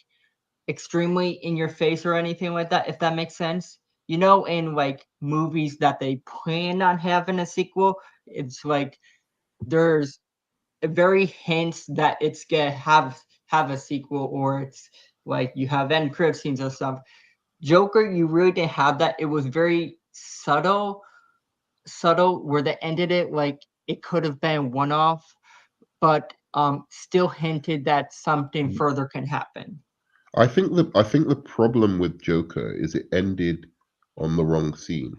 S2: extremely in your face or anything like that, if that makes sense. In like movies that they plan on having a sequel, it's like there's very hints that it's gonna have a sequel, or it's like you have end credit scenes or stuff. Joker, you really didn't have that. It was very subtle where they ended it like it could have been one-off, but still hinted that something further can happen.
S4: I think the problem with Joker is it ended on the wrong scene.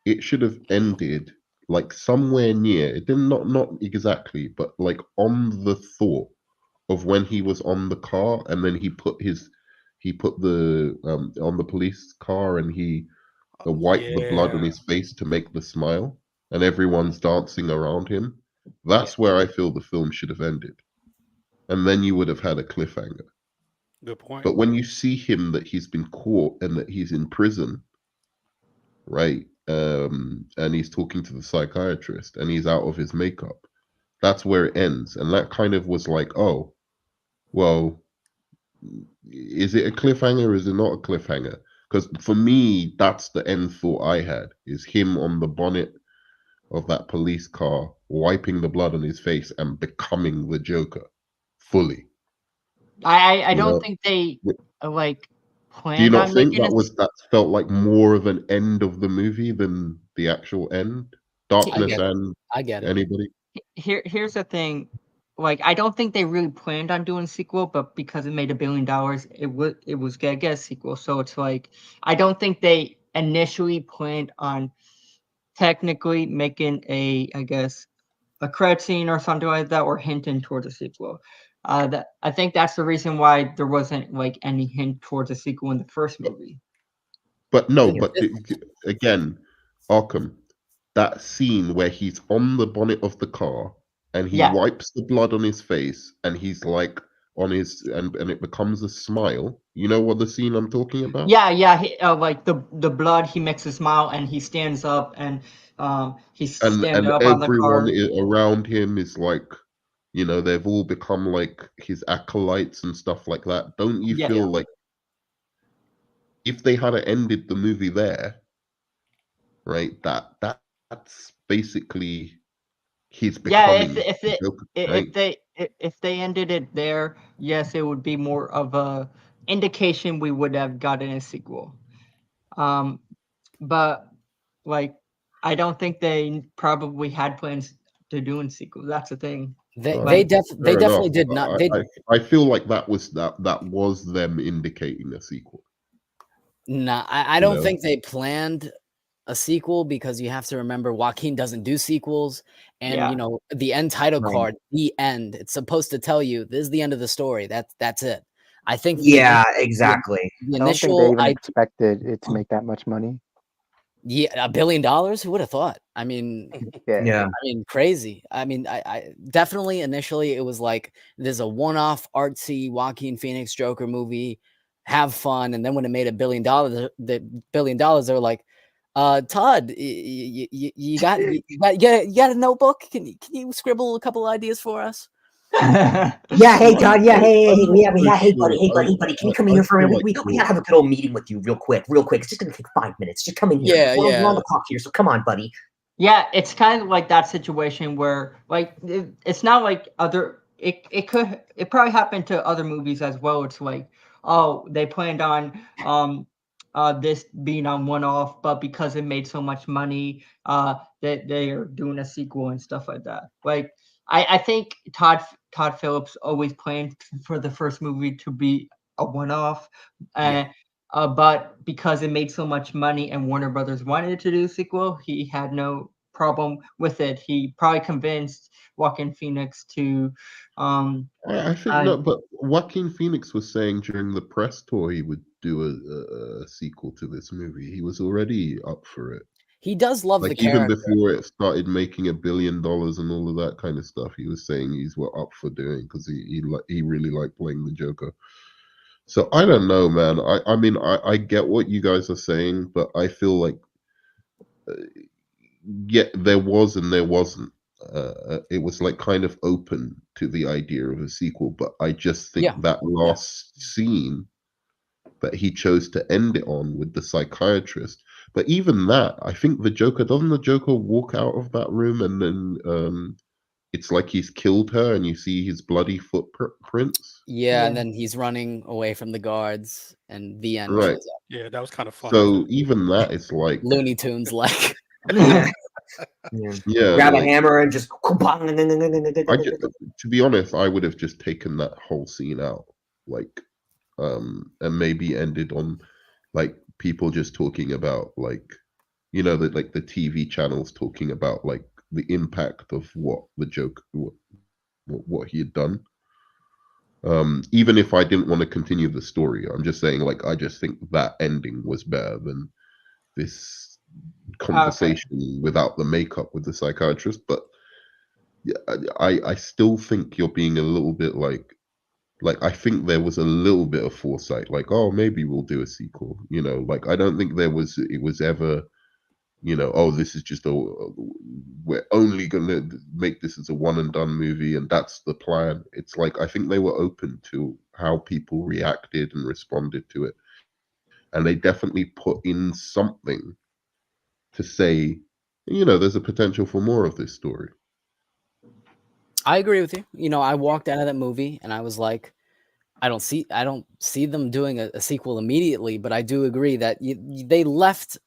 S4: It should have ended like somewhere near. It did not exactly, but like on the thought of when he was on the car, and then he put the on the police car, and he wiped the blood on his face to make the smile, and everyone's dancing around him. That's where I feel the film should have ended, and then you would have had a cliffhanger.
S3: Good point.
S4: But when you see him that he's been caught and that he's in prison, right? And he's talking to the psychiatrist and he's out of his makeup, that's where it ends. And that kind of was like, oh, well, is it a cliffhanger or is it not a cliffhanger? Because for me, that's the end thought I had, is him on the bonnet of that police car, wiping the blood on his face and becoming the Joker fully.
S2: I
S4: You
S2: don't
S4: know?
S2: think they like planned
S4: Do you not
S2: on
S4: think
S2: making
S4: that felt like more of an end of the movie than the actual end? Darkness and
S1: I get it.
S4: anybody?
S2: Here's the thing, like I don't think they really planned on doing a sequel, but because it made $1 billion, it was gonna get a sequel. So it's like I don't think they initially planned on technically making a credit scene or something like that, or hinting towards a sequel. That I think that's the reason why there wasn't like any hint towards a sequel in the first movie.
S4: But no, but again, Arkham, that scene where he's on the bonnet of the car and he wipes the blood on his face and he's like on his and it becomes a smile. You know what the scene I'm talking about?
S2: Yeah. Like the blood, he makes a smile and he stands up and he's standing up on the car.
S4: Everyone around him is like, you know, they've all become like his acolytes and stuff like that. Don't you feel like if they had ended the movie there, right? That's basically he's becoming.
S2: If they ended it there, yes, it would be more of a indication we would have gotten a sequel. But like I don't think they probably had plans to do a sequel. That's the thing.
S1: They definitely did not.
S4: I feel like that was them indicating a sequel.
S1: Nah, I don't think they planned a sequel, because you have to remember Joaquin doesn't do sequels, and you know the end title card, the end. It's supposed to tell you this is the end of the story. That's it. I think.
S6: Exactly.
S5: I
S1: The
S5: don't think they even expected it to make that much money.
S1: Yeah, $1 billion. Who would have thought? I mean,
S5: yeah.
S1: I mean, crazy. I mean, I definitely initially it was like there's a one-off artsy Joaquin Phoenix Joker movie, have fun, and then when it made $1 billion, they were like, Todd, you got a notebook? Can you scribble a couple ideas for us?
S6: Yeah, hey Todd. Yeah, hey, buddy. Can you come in here for a minute? We gotta have a good old meeting with you, real quick. It's just gonna take 5 minutes. Just come in here. We're on the clock here, so come on, buddy.
S2: Yeah, it's kind of like that situation where, like, it's not like other. It probably happened to other movies as well. It's like, oh, they planned on this being on one-off, but because it made so much money, that they are doing a sequel and stuff like that. Like, I think Todd Phillips always planned for the first movie to be a one-off, but because it made so much money and Warner Brothers wanted to do a sequel, he had no problem with it. He probably convinced Joaquin Phoenix to.
S4: I think not, but Joaquin Phoenix was saying during the press tour he would do a sequel to this movie. He was already up for it.
S1: He does love the character.
S4: Even before it started making $1 billion and all of that kind of stuff, he was saying he's up for doing, because he really liked playing the Joker. So I don't know, man. I mean, I get what you guys are saying, but I feel like there was and there wasn't. It was like kind of open to the idea of a sequel, but I just think that last scene that he chose to end it on with the psychiatrist. But even that, I think doesn't the Joker walk out of that room and then it's like he's killed her and you see his bloody footprints?
S1: Yeah, and then he's running away from the guards and the end shows up.
S3: Yeah, that was kind of fun.
S4: So even that is like
S1: Looney Tunes like.
S4: Yeah,
S6: grab a
S4: like,
S6: hammer and just.
S4: to be honest, I would have just taken that whole scene out, like, and maybe ended on like people just talking about like, you know, that like the TV channels talking about like the impact of what the joke, what he had done. Even if I didn't want to continue the story, I'm just saying, like, I just think that ending was better than this conversation without the makeup with the psychiatrist. But yeah, I still think you're being a little bit like I think there was a little bit of foresight, like, oh, maybe we'll do a sequel, you know, like I don't think it was ever, you know, oh, this is just we're only gonna make this as a one and done movie and that's the plan. It's like I think they were open to how people reacted and responded to it, and they definitely put in something to say, you know, there's a potential for more of this story.
S1: I agree with you. You know, I walked out of that movie and I was like, I don't see them doing a sequel immediately, but I do agree that they left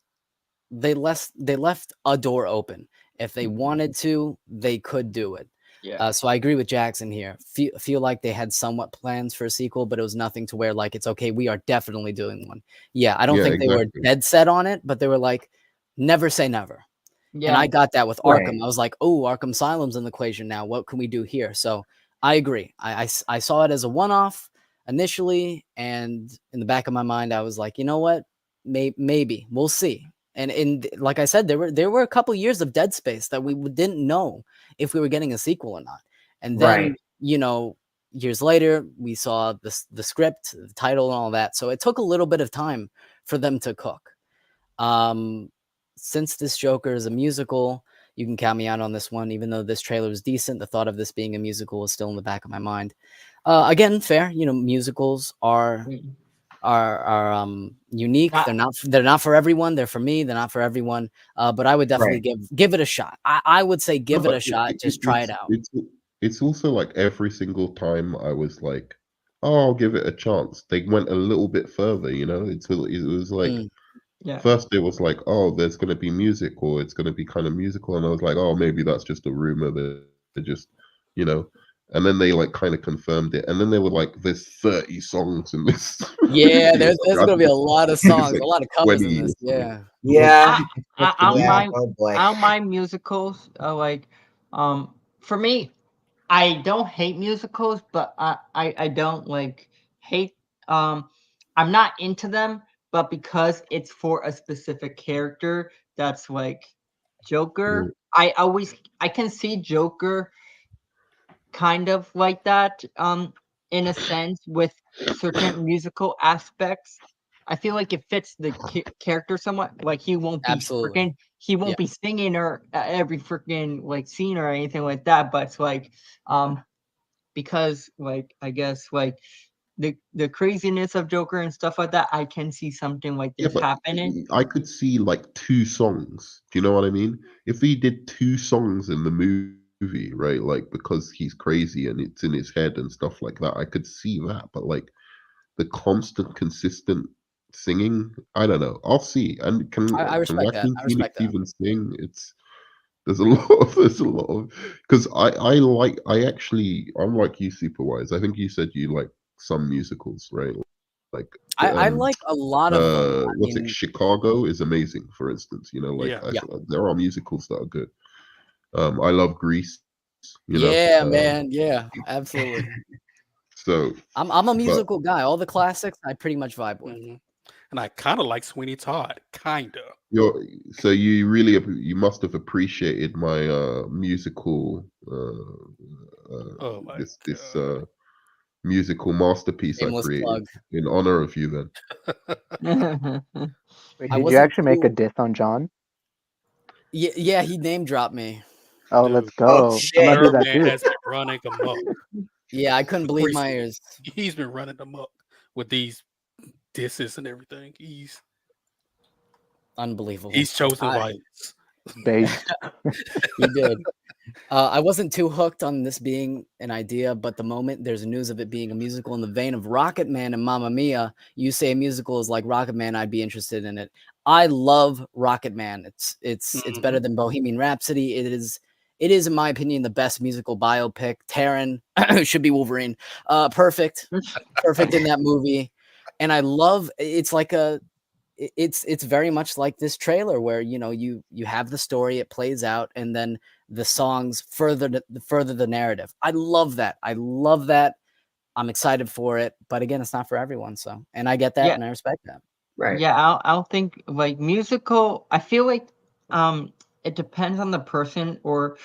S1: a door open. If they wanted to, they could do it.
S2: Yeah.
S1: So I agree with Jackson here. Feel like they had somewhat plans for a sequel, but it was nothing to where like it's okay, we are definitely doing one. Yeah, I don't think they were dead set on it, but they were like, never say never.
S2: Yeah.
S1: And I got that with
S6: Right.
S1: Arkham. I was like, oh, Arkham Asylum's in the equation now. What can we do here? So I agree. I saw it as a one-off initially, and in the back of my mind, I was like, you know what? Maybe we'll see. And like I said, there were a couple years of dead space that we didn't know if we were getting a sequel or not. And then,
S6: Right.
S1: you know, years later, we saw the script, the title, and all that. So it took a little bit of time for them to cook. Since this Joker is a musical, you can count me out on this one. Even though this trailer is decent, the thought of this being a musical is still in the back of my mind. Again, fair. You know, musicals are unique. They're not for everyone. They're for me. They're not for everyone. But I would definitely give it a shot. I would say give it a shot. Just try it out.
S4: It's also like every single time I was like, oh, I'll give it a chance. They went a little bit further, you know. It was like first it was like, oh, there's gonna be music or it's gonna be kind of musical, and I was like, oh, maybe that's just a rumor that they're just, you know. And then they like kind of confirmed it, and then they were like, "There's 30 songs in this."
S1: Yeah, there's gonna be a lot of songs,
S4: like
S1: a lot of covers in
S4: 20
S1: this.
S4: or something.
S1: Yeah,
S2: I don't mind musicals. Like, for me, I don't hate musicals, but I don't like hate. I'm not into them, but because it's for a specific character, that's like Joker. I can see Joker kind of like that, in a sense with certain musical aspects. I feel like it fits the character somewhat. Like he won't be be singing or every freaking like scene or anything like that. But it's like, because like I guess like the craziness of Joker and stuff like that, I can see something like this happening.
S4: I could see like 2 songs. Do you know what I mean? If he did 2 songs in the movie, right? Like because he's crazy and it's in his head and stuff like that, I could see that. But like the constant, consistent singing, I don't know. I'll see. And
S1: I respect that. I respect that.
S4: even sing? There's a lot of because I actually, I'm like you, Superwise. I think you said you like some musicals, right? Like
S1: I like a lot of them.
S4: It? Chicago is amazing, for instance. You know, like there are musicals that are good. I love Grease. You know?
S1: Man, yeah, absolutely.
S4: So
S1: I'm a musical guy. All the classics I pretty much vibe with.
S3: And I kind of like Sweeney Todd, kinda.
S4: So you must have appreciated my musical this musical masterpiece I created in honor of you then.
S5: Wait, did you actually make a diss on John?
S1: Yeah, he name dropped me.
S5: Oh, let's go. I'm gonna do that too.
S3: Has been running amok.
S1: Yeah, I couldn't believe my ears.
S3: He's been running amok with these disses and everything. He's
S1: unbelievable.
S3: He's chosen violence.
S5: Based.
S1: He did. I wasn't too hooked on this being an idea, but the moment there's news of it being a musical in the vein of Rocket Man and Mamma Mia, you say a musical is like Rocket Man, I'd be interested in it. I love Rocket Man. It's better than Bohemian Rhapsody. It is in my opinion the best musical biopic. Taron should be Wolverine. Perfect in that movie. And I love it's like it's very much like this trailer where you have the story, it plays out, and then the songs further the narrative. I love that. I'm excited for it, but again, it's not for everyone. So, and I get that, and I respect that.
S6: Right.
S2: Yeah, I don't think like musical. I feel like it depends on the person, or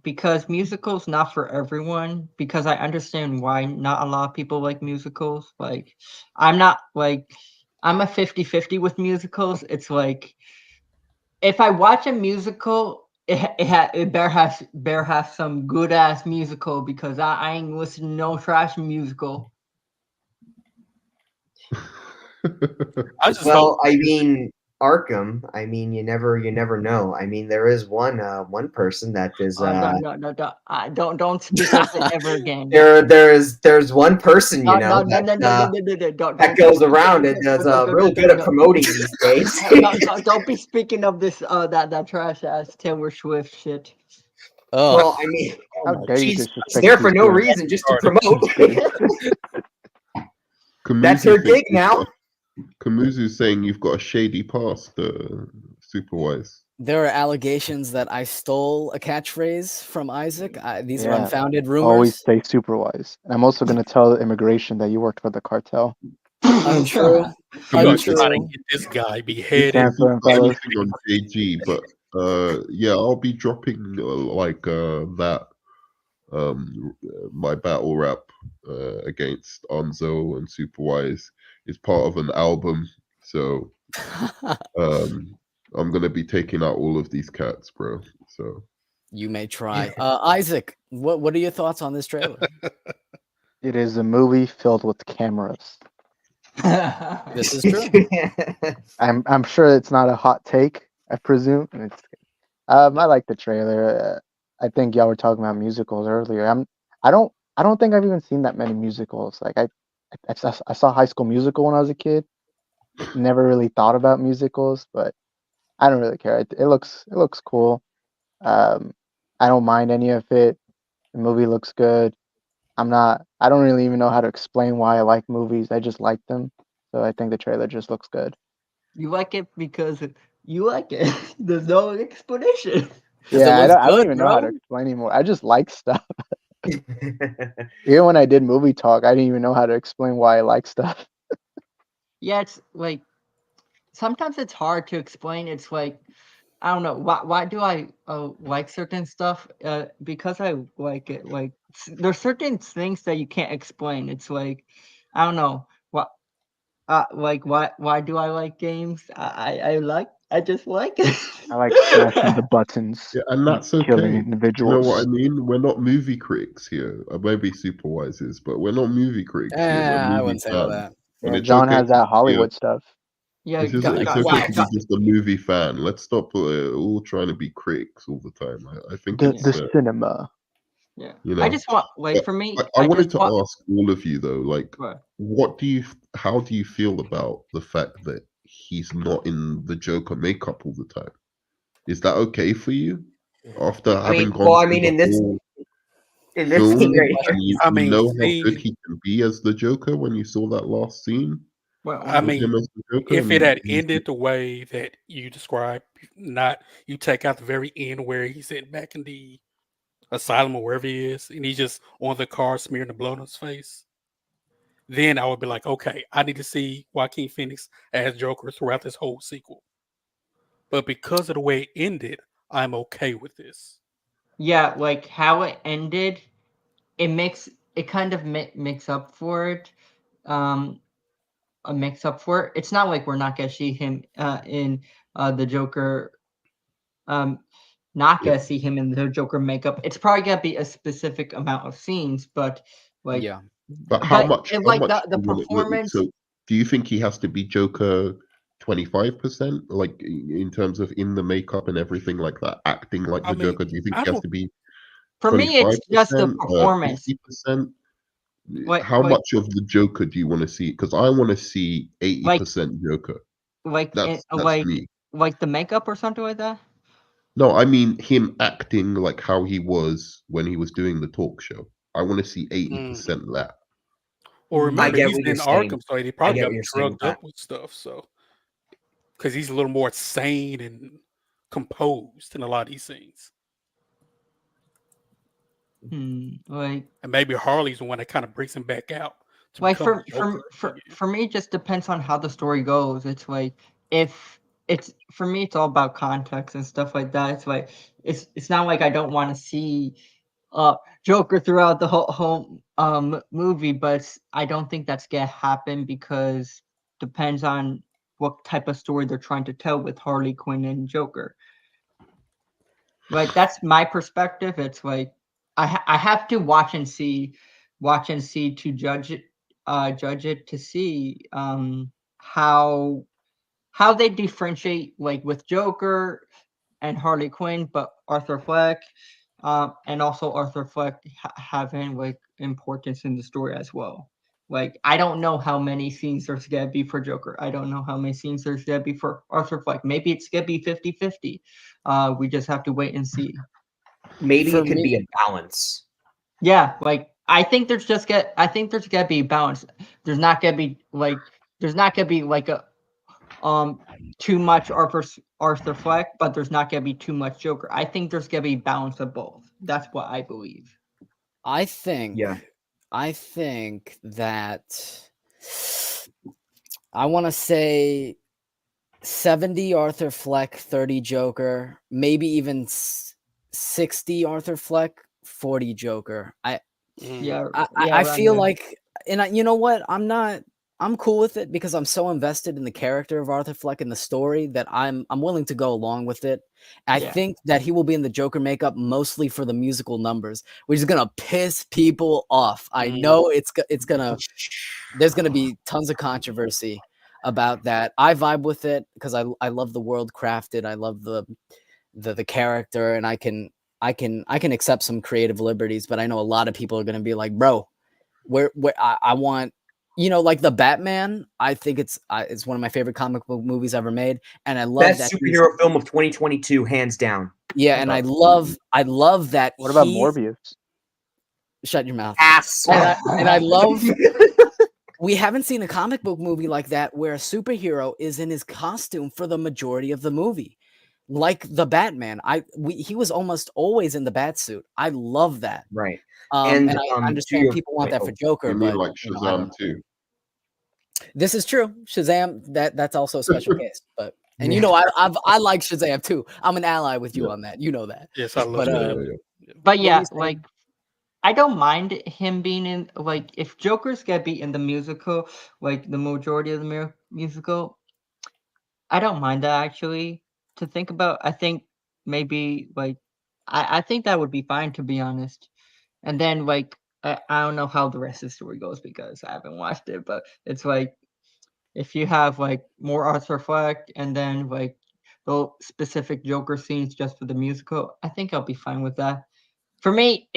S2: because musicals not for everyone. Because I understand why not a lot of people like musicals. Like I'm not like I'm a 50-50 with musicals. It's like if I watch a musical, it better have some good ass musical because I ain't listening to no trash musical.
S6: Well, I mean, Arkham. I mean, you never know. I mean, there is one person that is.
S2: No, don't speak of it ever again.
S6: There's one person that goes around and does real good at promoting these days.
S2: Don't be speaking of this that trash ass Taylor Swift shit.
S6: Well, I mean,
S5: How dare you
S6: she's
S5: disrespect
S6: there for no
S5: people?
S6: reason, just to promote. That's her gig now.
S4: Kamuzu's saying you've got a shady past, Superwise.
S1: There are allegations that I stole a catchphrase from Isaac. These are unfounded rumors.
S5: Always stay superwise. And I'm also going to tell immigration that you worked for the cartel.
S1: Untrue.
S3: Untrue. Trying to get this guy beheaded.
S4: Anything on JG, but yeah, I'll be dropping that my battle rap against Onzo and Superwise is part of an album, so I'm gonna be taking out all of these cats, bro. So
S1: you may try. Isaac, what are your thoughts on this trailer?
S5: It is a movie filled with cameras.
S1: This is true.
S5: I'm sure it's not a hot take, I presume. I like the trailer. I think y'all were talking about musicals earlier. I don't think I've even seen that many musicals. Like I saw High School Musical when I was a kid. Never really thought about musicals, but I don't really care. It looks cool. I don't mind any of it. The movie looks good. I don't really even know how to explain why I like movies. I just like them. So I think the trailer just looks good.
S2: You like it because you like it. There's no explanation.
S5: Yeah, I don't even know how to explain anymore. I just like stuff. Even when I did movie talk, I didn't even know how to explain why I like stuff.
S2: Yeah, it's like sometimes it's hard to explain. It's like I don't know why do I like certain stuff? Because I like it. Like there's certain things that you can't explain. It's like I don't know what. Like why do I like games? I just like it.
S5: I like smashing the buttons.
S4: Yeah, and that's okay.
S5: Killing
S4: You
S5: individuals.
S4: know what I mean? We're not movie critics here. Maybe Superwises, but we're not movie critics here. We're
S1: I wouldn't say all that.
S4: And
S5: Yeah, John has that Hollywood stuff.
S2: Yeah,
S4: it's okay to be just a movie fan. Let's stop all trying to be critics all the time. I think
S5: the cinema.
S2: Yeah,
S4: you know,
S2: I just want like for me.
S4: I wanted to ask all of you though, like,
S2: what?
S4: how do you feel about the fact that he's not in the Joker makeup all the time? Is that okay for you? After having gone,
S6: well, I mean, in this scene right here,
S4: you know how good he can be as the Joker when you saw that last scene.
S3: Well, I mean, if it had ended the way that you described, not you take out the very end where he's sitting back in the asylum or wherever he is, and he's just on the car smearing the blood on his face, then I would be like, okay, I need to see Joaquin Phoenix as Joker throughout this whole sequel. But because of the way it ended, I'm okay with this.
S2: Yeah, like how it ended, it kind of makes up for it. A mix up for it. It's not like we're not gonna see him in the Joker. Not gonna see him in the Joker makeup. It's probably gonna be a specific amount of scenes, but like
S4: But how much?
S2: Like the performance.
S4: So, do you think he has to be Joker 25%, like in terms of in the makeup and everything like that, acting like the Joker? Do you think he has to be
S2: For me, it's just the
S4: 25%,
S2: performance.
S4: 50%.
S2: Like,
S4: How
S2: like,
S4: much of the Joker do you want to see? Because I want to see 80% Joker.
S2: like,
S4: That's
S2: like,
S4: me.
S2: like the makeup or something like that.
S4: No, I mean him acting like how he was when he was doing the talk show. I want to see 80% that.
S3: Or
S2: Mm.
S3: remember,
S6: get
S3: he's
S6: what you're
S3: in
S6: saying.
S3: Arkham, so he
S6: I
S3: probably
S6: get
S3: got
S6: what you're saying with
S3: drugged up
S6: that.
S3: with stuff. So because he's a little more sane and composed in a lot of these scenes.
S2: Like,
S3: And maybe Harley's the one that kind of brings him back out to
S2: like
S3: become Joker.
S2: for me, it just depends on how the story goes. It's like if it's for me, it's all about context and stuff like that. It's like it's not like I don't want to see Joker throughout the whole movie, but I don't think that's gonna happen because depends on what type of story they're trying to tell with Harley Quinn and Joker. Like that's my perspective. It's like I have to watch and see to judge it to see how they differentiate like with Joker and Harley Quinn, but Arthur Fleck and also Arthur Fleck having like importance in the story as well. Like I don't know how many scenes there's gonna be for Joker. I don't know how many scenes there's gonna be for Arthur Fleck. Maybe it's gonna be 50-50. We just have to wait and see.
S6: Maybe
S1: For
S6: it could
S1: me-
S6: be a balance.
S2: Yeah, like I think there's gonna be a balance. There's not gonna be like a too much Arthur Fleck, but there's not gonna be too much Joker. I think there's gonna be balance of both. That's what I believe.
S1: I think
S6: Yeah.
S1: that I want to say 70 Arthur Fleck, 30 Joker, maybe even 60 Arthur Fleck, 40 Joker. I feel like, and you know what? I'm cool with it because I'm so invested in the character of Arthur Fleck and the story that I'm willing to go along with it. I think that he will be in the Joker makeup mostly for the musical numbers, which is gonna piss people off. I know it's gonna. There's gonna be tons of controversy about that. I vibe with it because I love the world crafted. I love the character, and I can accept some creative liberties. But I know a lot of people are gonna be like, bro, where I want. Like the Batman, I think it's one of my favorite comic book movies ever made, and I love
S6: Best
S1: that
S6: superhero film of 2022, hands down.
S1: Yeah, and I love that.
S5: What about Morbius?
S1: Shut your mouth.
S6: Ass.
S1: And I love. We haven't seen a comic book movie like that where a superhero is in his costume for the majority of the movie, like the Batman. He was almost always in the bat suit. I love that.
S6: Right.
S1: And I understand people want that for Joker,
S4: You mean
S1: but
S4: like Shazam too?
S1: This is true. Shazam, that's also a special case. But and I like Shazam too. I'm an ally with you on that. You know that.
S3: Yes, I love Shazam.
S2: But yeah, like I don't mind him being in like if Joker's gonna be in the musical, like the majority of the musical. I don't mind that actually. To think about, I think maybe like I think that would be fine to be honest. And then like I don't know how the rest of the story goes because I haven't watched it, but it's like if you have like more Arthur Fleck and then like the specific Joker scenes just for the musical, I think I'll be fine with that. For me,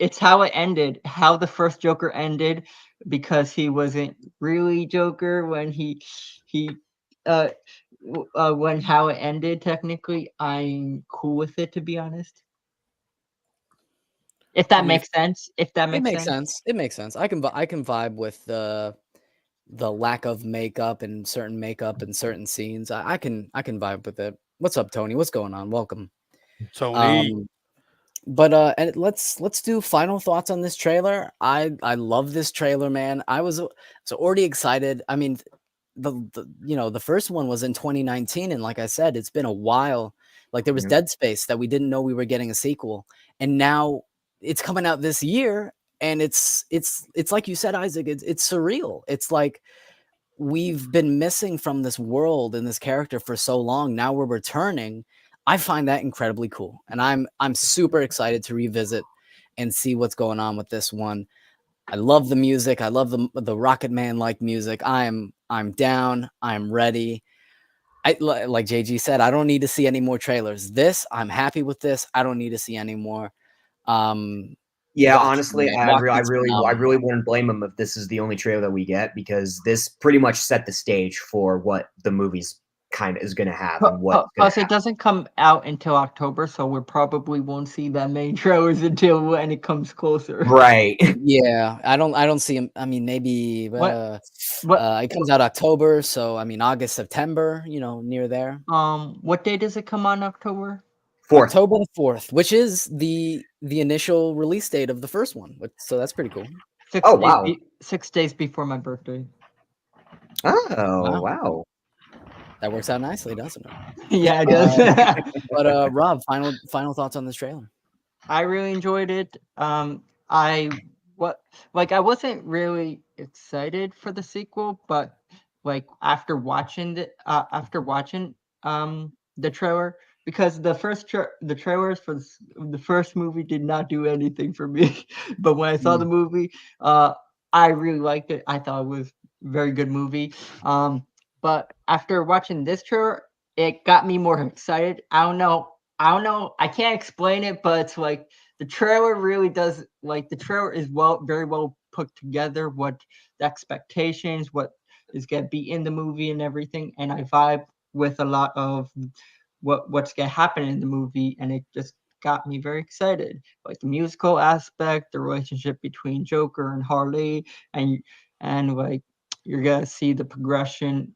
S2: it's how it ended, how the first Joker ended, because he wasn't really Joker when when how it ended. Technically, I'm cool with it to be honest. If that makes sense. If that makes sense.
S1: It makes sense. I can vibe with the lack of makeup and certain makeup in certain scenes. I can vibe with it. What's up, Tony? What's going on? Welcome.
S3: Tony.
S1: But and let's do final thoughts on this trailer. I love this trailer, man. I was already excited. I mean, the first one was in 2019, and like I said, it's been a while. Like there was Dead Space that we didn't know we were getting a sequel, and now it's coming out this year, and it's like you said, Isaac. It's surreal. It's like we've been missing from this world and this character for so long. Now we're returning. I find that incredibly cool, and I'm super excited to revisit and see what's going on with this one. I love the music. I love the Rocket Man like music. I'm down. I'm ready. Like JG said, I don't need to see any more trailers. I'm happy with this. I don't need to see any more.
S6: Yeah,
S1: Joaquin,
S6: honestly,
S1: man.
S6: I
S1: Joaquin's
S6: really
S1: phenomenal.
S6: wouldn't blame him if this is the only trailer that we get, because this pretty much set the stage for what the movie's kind of is going to have and what's going
S2: Plus,
S6: to
S2: it
S6: happen.
S2: doesn't come out until October, so we probably won't see that many trailers until when it comes closer.
S6: Right.
S1: Yeah, I don't see him. I mean, maybe
S2: What?
S1: it comes out October, so I mean August, September, near there.
S2: What day does it come on October?
S6: 4th.
S1: October the 4th, which is the initial release date of the first one. So that's pretty cool.
S2: 6
S6: Oh,
S2: days
S6: wow.
S2: 6 days before my birthday.
S6: Oh, wow.
S1: That works out nicely, doesn't it?
S2: Yeah, it does.
S1: But Rob, final thoughts on this trailer?
S2: I really enjoyed it. I wasn't really excited for the sequel, but like after watching the trailer, because the trailers for the first movie did not do anything for me, but when I saw the movie, I really liked it. I thought it was a very good movie. But after watching this trailer, it got me more excited. I don't know. I can't explain it, but it's like the trailer really does. Like the trailer is very well put together. What the expectations, what is gonna be in the movie, and everything. And I vibe with a lot of what's gonna happen in the movie, and it just got me very excited. Like the musical aspect, the relationship between Joker and Harley, and like you're gonna see the progression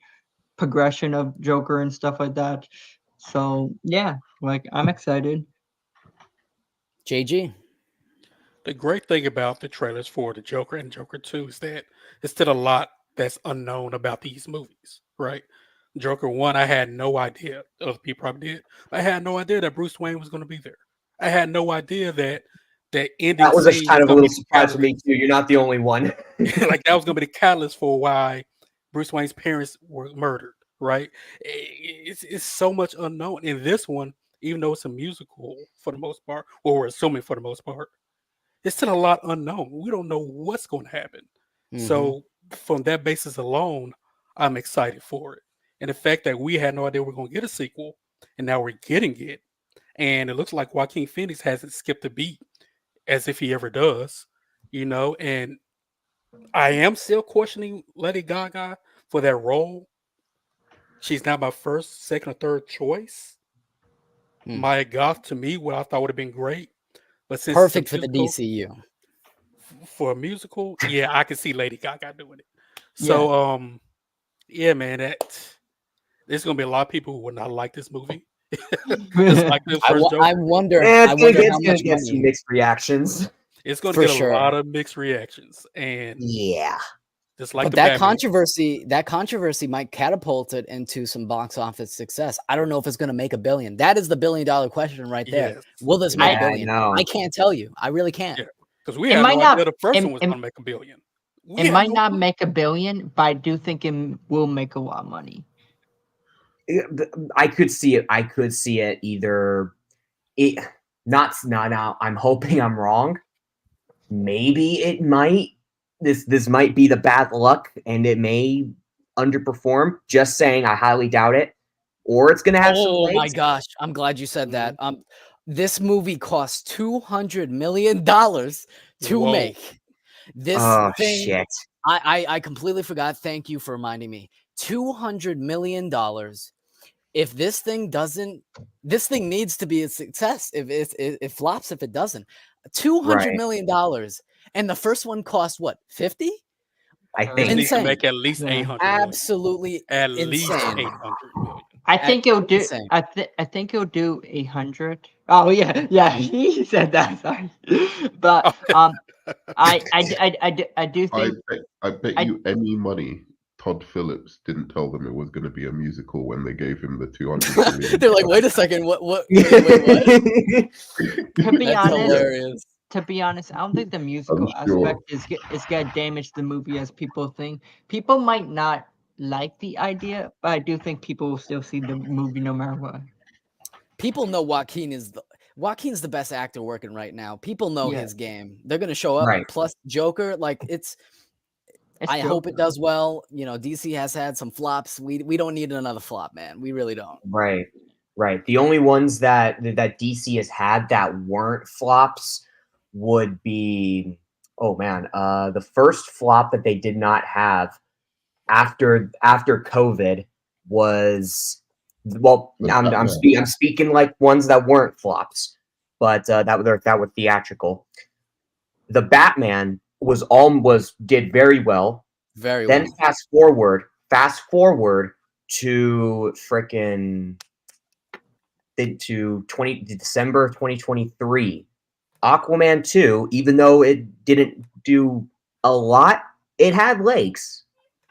S2: of Joker and stuff like that. So yeah, like I'm excited.
S1: JG.
S3: The great thing about the trailers for the Joker and Joker 2 is that there's still a lot that's unknown about these movies, right? Joker 1, I had no idea. Other people probably did. I had no idea that Bruce Wayne was going to be there. I had no idea that ending
S6: That was
S3: scene
S6: kind of a
S3: gonna
S6: little
S3: be the
S6: surprise for me
S3: catalyst.
S6: too. You're not the only one.
S3: Like that was going to be the catalyst for why Bruce Wayne's parents were murdered, right? It's so much unknown in this one, even though it's a musical for the most part, or we're assuming for the most part. There's still a lot unknown. We don't know what's going to happen. So from that basis alone, I'm excited for it. And the fact that we had no idea we're going to get a sequel, and now we're getting it, and it looks like Joaquin Phoenix hasn't skipped a beat, as if he ever does, And I am still questioning Lady Gaga for that role. She's not my first, second, or third choice. Maya Goth, to me, what I thought would have been great. But since
S1: Perfect for the DCU.
S3: For a musical, yeah, I can see Lady Gaga doing it. So, yeah, man, this is gonna be a lot of people who would not like this movie. Just like the first Joker.
S1: I wonder.
S6: It's
S1: I wonder how
S6: gonna
S1: much
S6: get some
S1: money.
S6: mixed reactions.
S3: It's gonna
S1: For
S3: get
S1: sure.
S3: a lot of mixed reactions, and
S6: yeah,
S3: just like
S1: But
S3: the
S1: that
S3: Batman.
S1: controversy might catapult it into some box office success. I don't know if it's going to make $1 billion. That is the $1 billion question right there.
S3: Yes.
S1: Will this make $1 billion?
S6: No.
S1: I can't tell you. I really can't.
S3: Yeah, because we had no idea the first one was going to make $1 billion.
S2: It might not make $1 billion, but I do think it will make a lot of money.
S6: I could see it. I could see it either. Not now. I'm hoping I'm wrong. Maybe it might. This might be the bad luck, and it may underperform. Just saying, I highly doubt it. Or it's going to have some.
S1: Oh my gosh! I'm glad you said that. This movie cost $200 million to make. This thing.
S6: Shit.
S1: I completely forgot. Thank you for reminding me. $200 million. If this thing doesn't, this thing needs to be a success. If it flops, if it doesn't, $200 million, and the first one cost what, 50?
S6: I think
S3: it needs to make at least 800.
S1: Absolutely,
S3: at least
S1: insane.
S3: 800 million.
S2: I think it'll do.
S1: Insane.
S2: I think it'll do 100. Oh yeah, he said that. Sorry, but I do think.
S4: I bet you any money Todd Phillips didn't tell them it was going to be a musical when they gave him the 200 million.
S1: They're like, wait a second, what? Wait, what?
S2: To be honest, I don't think the musical aspect is gonna damage the movie as people think. People might not like the idea, but I do think people will still see the movie no matter what.
S1: People know Joaquin's the best actor working right now. People know his game. They're gonna show up.
S6: Right.
S1: Plus Joker, like I hope it does well. DC has had some flops. We don't need another flop, man. We really don't.
S6: Right. The only ones that DC has had that weren't flops would be, oh man, the first flop that they did not have after COVID was, well, I'm speaking like ones that weren't flops, but that were theatrical. The Batman did very well.
S1: Very
S6: then
S1: well.
S6: Fast forward to frickin' to December 2023. Aquaman 2, even though it didn't do a lot, it had legs.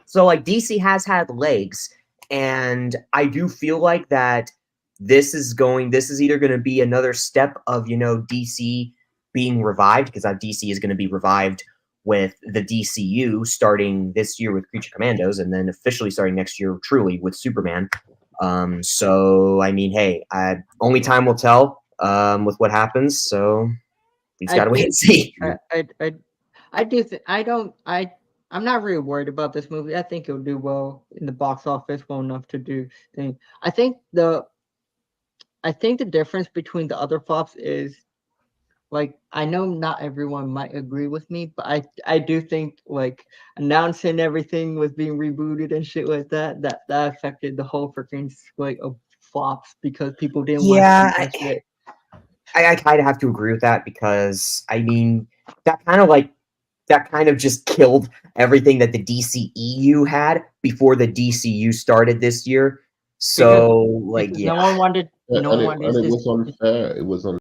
S6: So like DC has had legs, and I do feel like that this is either going to be another step of, you know, DC being revived, because DC is going to be revived with the DCU starting this year with Creature Commandos, and then officially starting next year truly with Superman. So I mean, hey, only time will tell with what happens. So we just gotta wait and see.
S2: I do think I'm not really worried about this movie. I think it'll do well in the box office, well enough to do things. I think the difference between the other flops is, like, I know not everyone might agree with me, but I do think, like, announcing everything was being rebooted and shit like that affected the whole freaking slate of flops, because people didn't want to see that shit.
S6: I kind of have to agree with that, because I mean that kind of just killed everything that the DCEU had before the DCU started this year. So because no one wanted.
S4: And it was unfair. It was